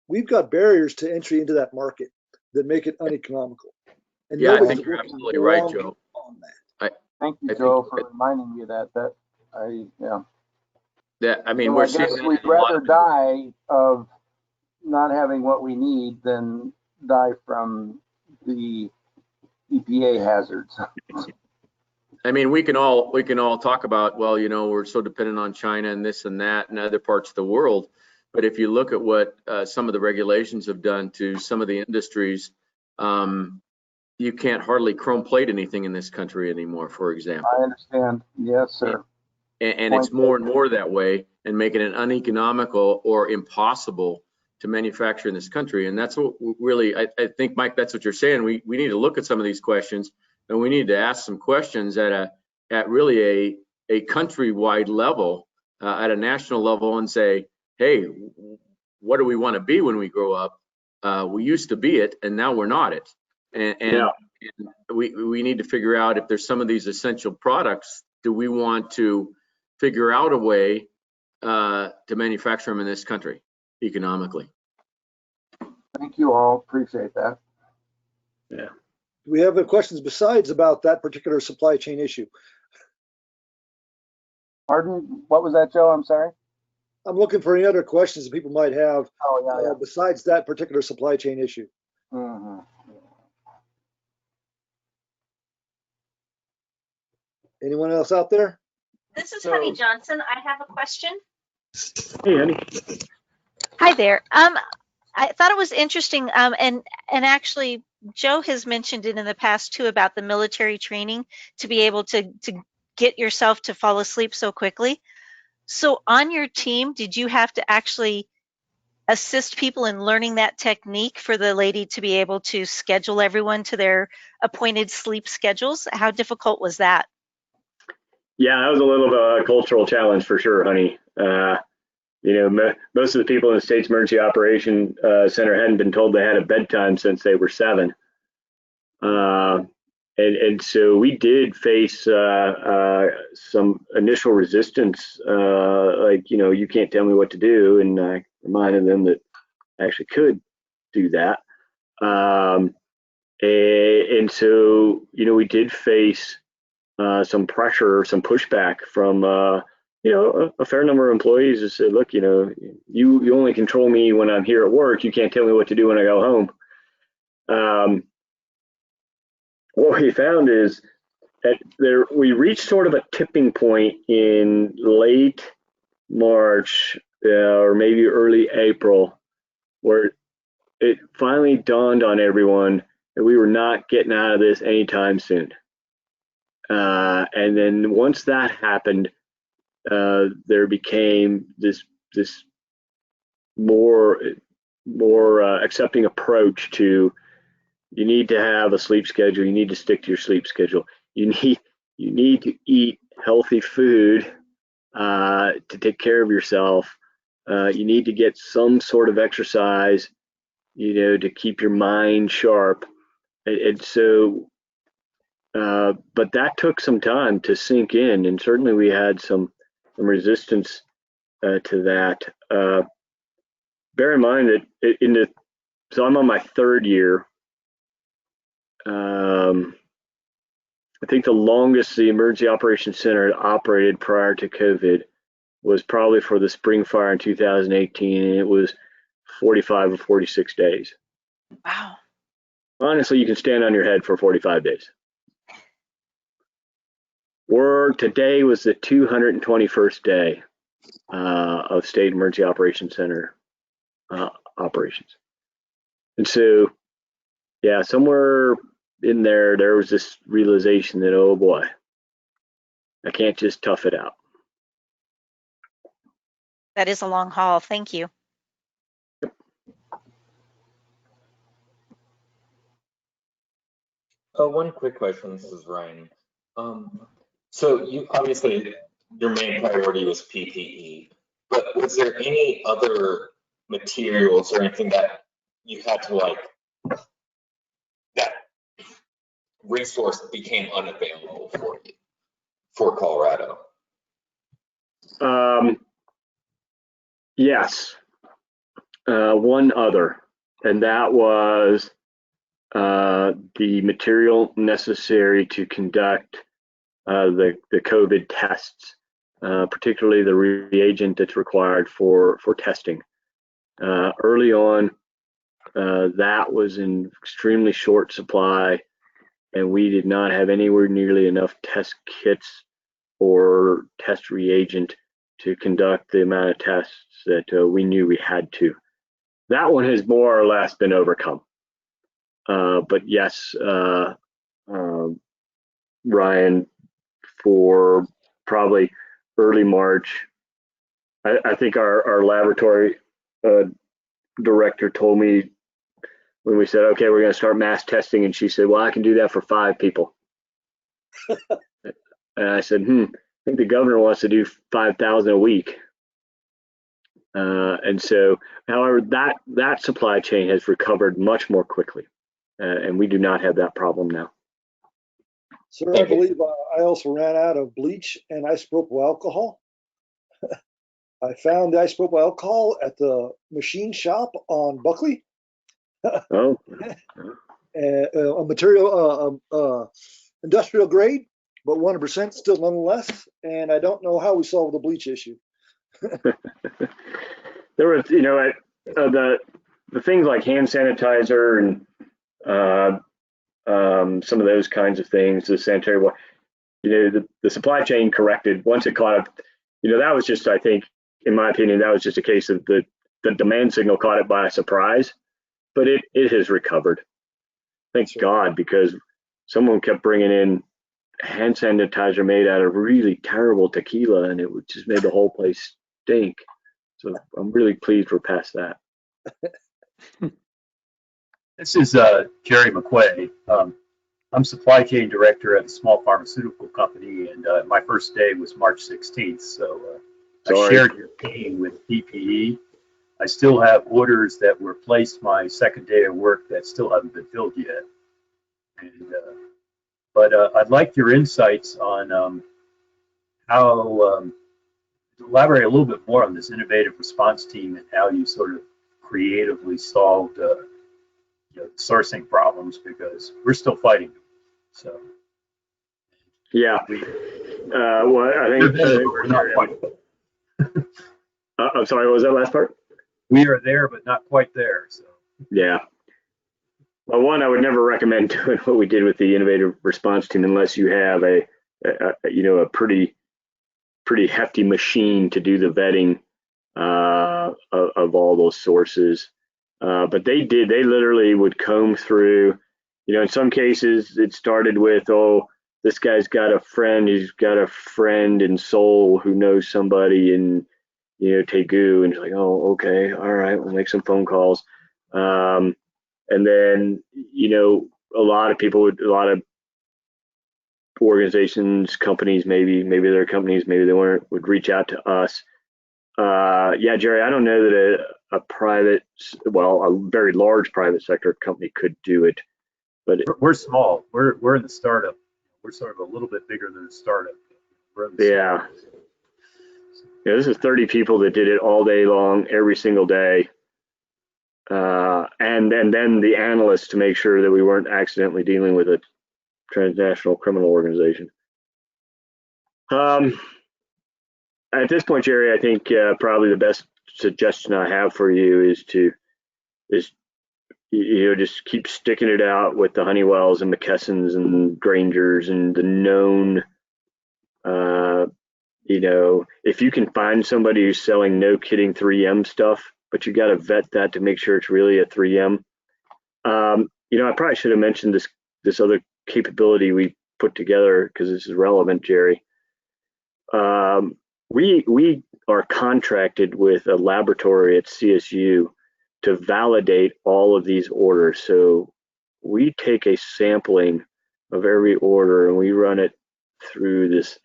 we've got barriers to entry into that market that make it uneconomical. And Yeah, I nobody's think you're working absolutely right, long Joe. on that. Thank you, I Joe, think for reminding me of that. I mean, So we're I seeing guess that we'd in a lot rather of die of not having what we need than die from the EPA hazards. I mean, we can all talk about, well, we're so dependent on China and this and that and other parts of the world. But if you look at what some of the regulations have done to some of the industries, you can't hardly chrome plate anything in this country anymore, for example. I understand. Yes, sir. And it's more and more that way, and making it uneconomical or impossible to manufacture in this country. And that's what really, I think, Mike, that's what you're saying. We need to look at some of these questions, and we need to ask some questions at really a countrywide level, at a national level, and say, hey, what do we want to be when we grow up? We used to be it, and now we're not it. And we need to figure out if there's some of these essential products, do we want to figure out a way to manufacture them in this country economically? Thank you all. Appreciate that. Yeah. Do we have any questions besides about that particular supply chain issue? Pardon? What was that, Joe? I'm sorry. I'm looking for any other questions that people might have besides that particular supply chain issue. Mm-hmm. Anyone else out there? This is Honey Johnson. I have a question. Hey, honey. Hi there. I thought it was interesting, and actually Joe has mentioned it in the past too about the military training to be able to get yourself to fall asleep so quickly. So on your team, did you have to actually assist people in learning that technique for the lady to be able to schedule everyone to their appointed sleep schedules? How difficult was that? Yeah, that was a little of a cultural challenge for sure, honey. Most of the people in the State's Emergency Operation Center hadn't been told they had a bedtime since they were 7. And so we did face some initial resistance, you can't tell me what to do. And I reminded them that I actually could do that. And so, we did face some pressure, some pushback from, a fair number of employees who said, look, you only control me when I'm here at work. You can't tell me what to do when I go home. What we found is that we reached sort of a tipping point in late March or maybe early April, where it finally dawned on everyone that we were not getting out of this anytime soon. And then once that happened, there became this this more accepting approach to, you need to have a sleep schedule. You need to stick to your sleep schedule. You need to eat healthy food to take care of yourself. You need to get some sort of exercise, to keep your mind sharp. And so, but that took some time to sink in, and certainly we had some resistance to that. Bear in mind that so I'm on my third year. I think the longest the Emergency Operations Center had operated prior to COVID was probably for the spring fire in 2018, and it was 45 or 46 days. Wow. Honestly, you can stand on your head for 45 days. Today was the 221st day of State Emergency Operations Center operations. And so, yeah, somewhere in there was this realization that, oh boy, I can't just tough it out. That is a long haul. Thank you. One quick question. This is Ryan. So you obviously your main priority was PPE, but was there any other materials or anything that you had to that resource became unavailable for you for Colorado? Yes, one other, and that was the material necessary to conduct the COVID tests, particularly the reagent that's required for testing. Early on, that was in extremely short supply, and we did not have anywhere nearly enough test kits or test reagent to conduct the amount of tests that we knew we had to. That one has more or less been overcome. But yes, Ryan, for probably early March, I think our laboratory director told me when we said, okay, we're going to start mass testing, and she said, well, I can do that for 5 people. And I said, I think the governor wants to do 5,000 a week. And so, however, that supply chain has recovered much more quickly, and we do not have that problem now. Sir, I believe I also ran out of bleach and isopropyl alcohol. I found the isopropyl alcohol at the machine shop on Buckley. Oh. A material, industrial grade, but 100% still nonetheless. And I don't know how we solve the bleach issue. There was, the things like hand sanitizer and some of those kinds of things, the sanitary water, the supply chain corrected once it caught up. That was just, I think, in my opinion, that was just a case of the demand signal caught it by surprise, but it has recovered. Thank God, because someone kept bringing in hand sanitizer made out of really terrible tequila, and it just made the whole place stink. So I'm really pleased we're past that. This is Jerry McQuay. I'm supply chain director at a small pharmaceutical company, and my first day was March 16th. So I shared your pain with PPE. I still have orders that were placed my second day of work that still haven't been filled yet. And, but I'd like your insights on how elaborate a little bit more on this innovative response team and how you sort of creatively solved sourcing problems, because we're still fighting them. So yeah, well, I think we're not quite. I'm sorry, what was that last part? We are there, but not quite there. So yeah. Well, one, I would never recommend doing what we did with the innovative response team unless you have a pretty hefty machine to do the vetting of all those sources. But they literally would comb through, in some cases it started with, oh, this guy's got a friend who's got a friend in Seoul who knows somebody, and Tegu, and it's like, oh, okay, all right, we'll make some phone calls. And then, a lot of organizations, companies, maybe their companies, maybe they weren't, would reach out to us. Yeah, Jerry, I don't know that a very large private sector company could do it, but We're small. We're in the startup. We're sort of a little bit bigger than a startup. yeah. This is 30 people that did it all day long, every single day. And then the analysts to make sure that we weren't accidentally dealing with a transnational criminal organization. At this point, Jerry, I think probably the best suggestion I have for you is just keep sticking it out with the Honeywells and McKessons and Grangers and the known. If you can find somebody who's selling no kidding 3M stuff, but you got to vet that to make sure it's really a 3M. I probably should have mentioned this other capability we put together because this is relevant, Jerry. We are contracted with a laboratory at CSU to validate all of these orders. So we take a sampling of every order and we run it through this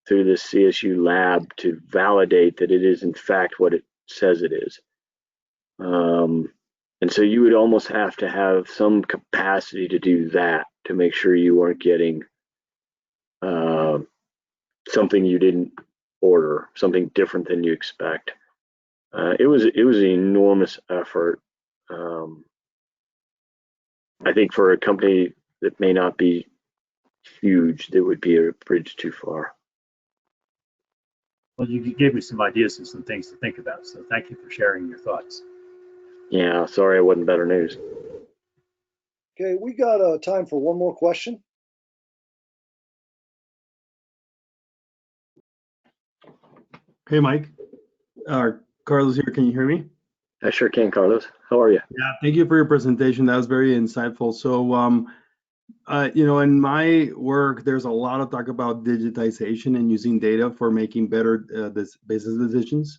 CSU lab to validate that it is in fact what it says it is. And so you would almost have to have some capacity to do that to make sure you weren't getting something you didn't order, something different than you expect. It was an enormous effort. I think for a company that may not be huge, that would be a bridge too far. Well, you gave me some ideas and some things to think about, so thank you for sharing your thoughts. Yeah, sorry it wasn't better news. Okay, we got time for one more question. Hey, Mike. Carlos here. Can you hear me? I sure can, Carlos. How are you? Yeah, thank you for your presentation. That was very insightful. So, in my work, there's a lot of talk about digitization and using data for making better business decisions.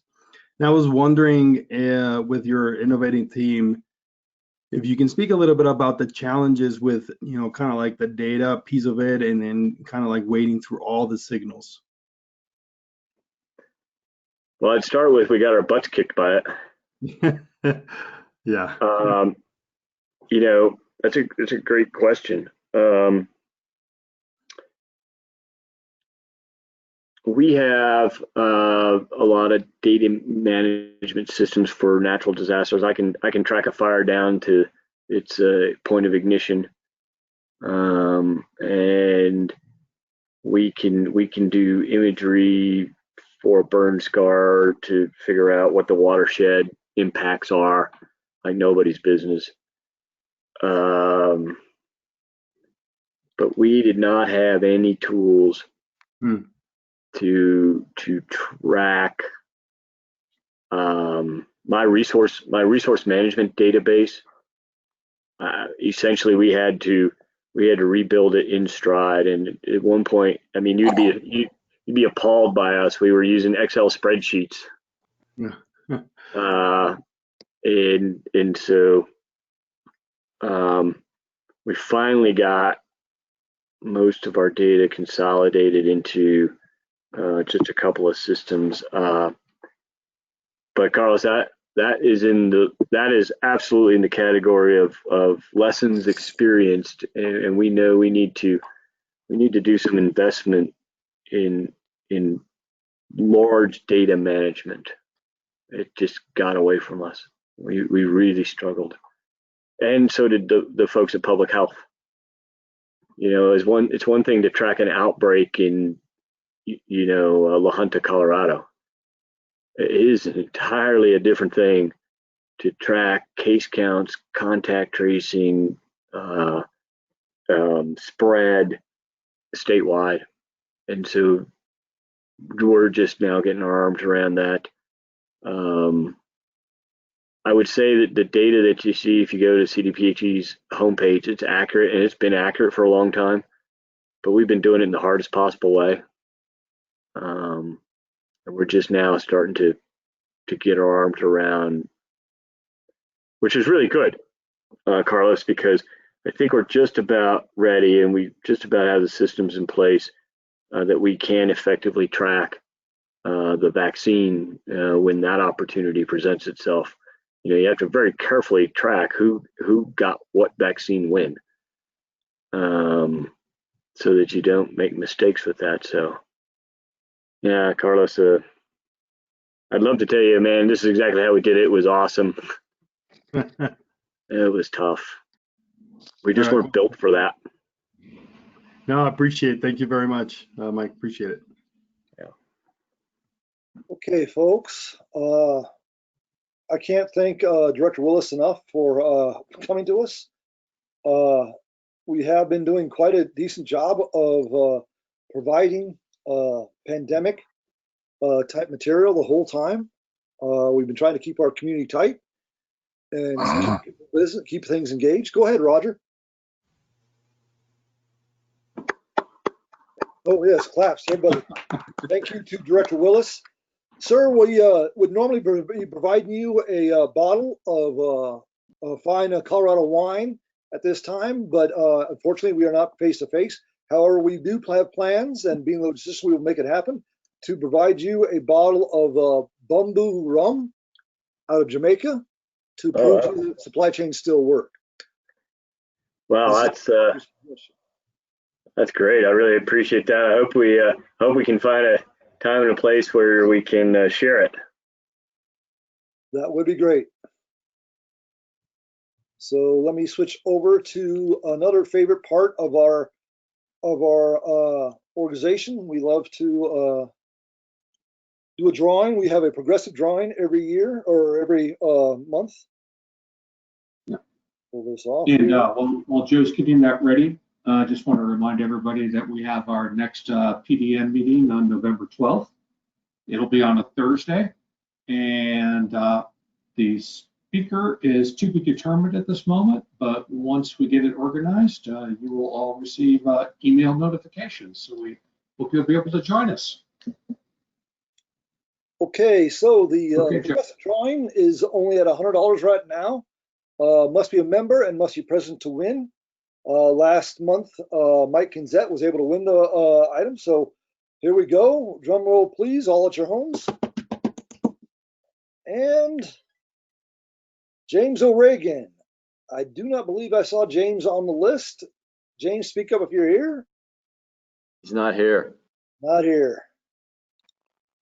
And I was wondering, with your innovating team, if you can speak a little bit about the challenges with, kind of like the data piece of it, and then kind of like wading through all the signals. Well, I'd start with we got our butts kicked by it. Yeah. That's a great question. We have a lot of data management systems for natural disasters. I can track a fire down to its point of ignition, and we can do imagery for a burn scar to figure out what the watershed impacts are, like nobody's business. But we did not have any tools to track my resource management database. Essentially, we had to rebuild it in Stride, and at one point, I mean, you'd be appalled by us. We were using Excel spreadsheets, and so we finally got most of our data consolidated into just a couple of systems. But Carlos, that is absolutely in the category of lessons experienced, and we know we need to do some investment in large data management. It just got away from us. We really struggled, and so did the folks at public health. It's one thing to track an outbreak in La Junta, Colorado. It is entirely a different thing to track case counts, contact tracing, spread statewide. And so we're just now getting our arms around that. I would say that the data that you see if you go to CDPHE's homepage, it's accurate, and it's been accurate for a long time, but we've been doing it in the hardest possible way. And we're just now starting to get our arms around, which is really good, Carlos, because I think we're just about ready and we just about have the systems in place that we can effectively track the vaccine when that opportunity presents itself. You know, you have to very carefully track who got what vaccine when, so that you don't make mistakes with that. So, yeah, Carlos, I'd love to tell you, man, this is exactly how we did it. It was awesome. It was tough. We just weren't built for that. No, I appreciate it. Thank you very much, Mike. Appreciate it. Okay, folks. I can't thank Director Willis enough for coming to us. We have been doing quite a decent job of providing pandemic type material the whole time. We've been trying to keep our community tight and keep things engaged. Go ahead, Roger. Oh yes, claps, everybody. Thank you to Director Willis. Sir, we would normally be providing you a bottle of fine Colorado wine at this time, but unfortunately we are not face to face. However, we do have plans, and being logistically, we will make it happen to provide you a bottle of bamboo rum out of Jamaica to prove to you that supply chains still work. Wow, that's great. I really appreciate that. I hope we can find a time and a place where we can share it. That would be great. So let me switch over to another favorite part of our organization. We love to do a drawing. We have a progressive drawing every year or every month. Yeah. Pull this off. And while Joe's getting that ready, I just want to remind everybody that we have our next PDM meeting on November 12th. It'll be on a Thursday, and the speaker is to be determined at this moment, but once we get it organized, you will all receive email notifications. So we hope you'll be able to join us. Okay, so the progressive drawing is only at $100 right now. Must be a member and must be present to win. Last month, Mike Kinzette was able to win the item. So here we go. Drum roll, please, all at your homes. And James O'Regan. I do not believe I saw James on the list. James, speak up if you're here. He's not here. Not here.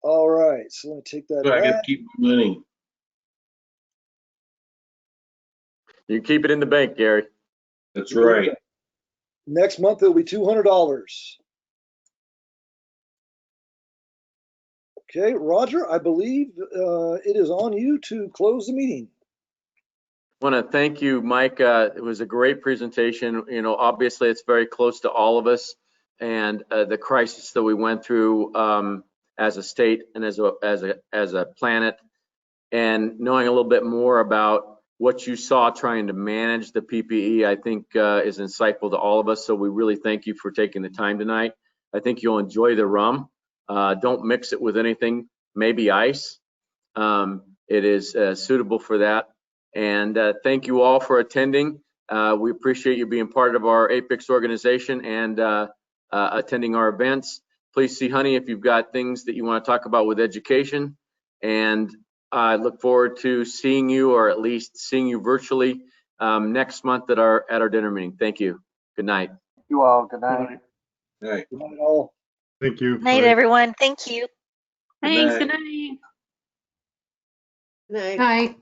All right, so let me take that I back. gotta keep my money. You can keep it in the bank, Gary. That's right. Next month it'll be $200. Okay, Roger, I believe it is on you to close the meeting. I want to thank you, Mike. It was a great presentation. You know, obviously it's very close to all of us, and the crisis that we went through as a state and as a planet, and knowing a little bit more about what you saw trying to manage the PPE, I think is insightful to all of us. So we really thank you for taking the time tonight. I think you'll enjoy the rum. Don't mix it with anything, maybe ice. It is suitable for that. And thank you all for attending. We appreciate you being part of our Apics organization and attending our events. Please see Honey if you've got things that you want to talk about with education. And I look forward to seeing you, or at least seeing you virtually next month at our dinner meeting. Thank you. Good night. You all. Good night. All right. Good night, all. Thank you. Night, Bye. everyone. Thank you. Thanks. night. Good night. Night. Night.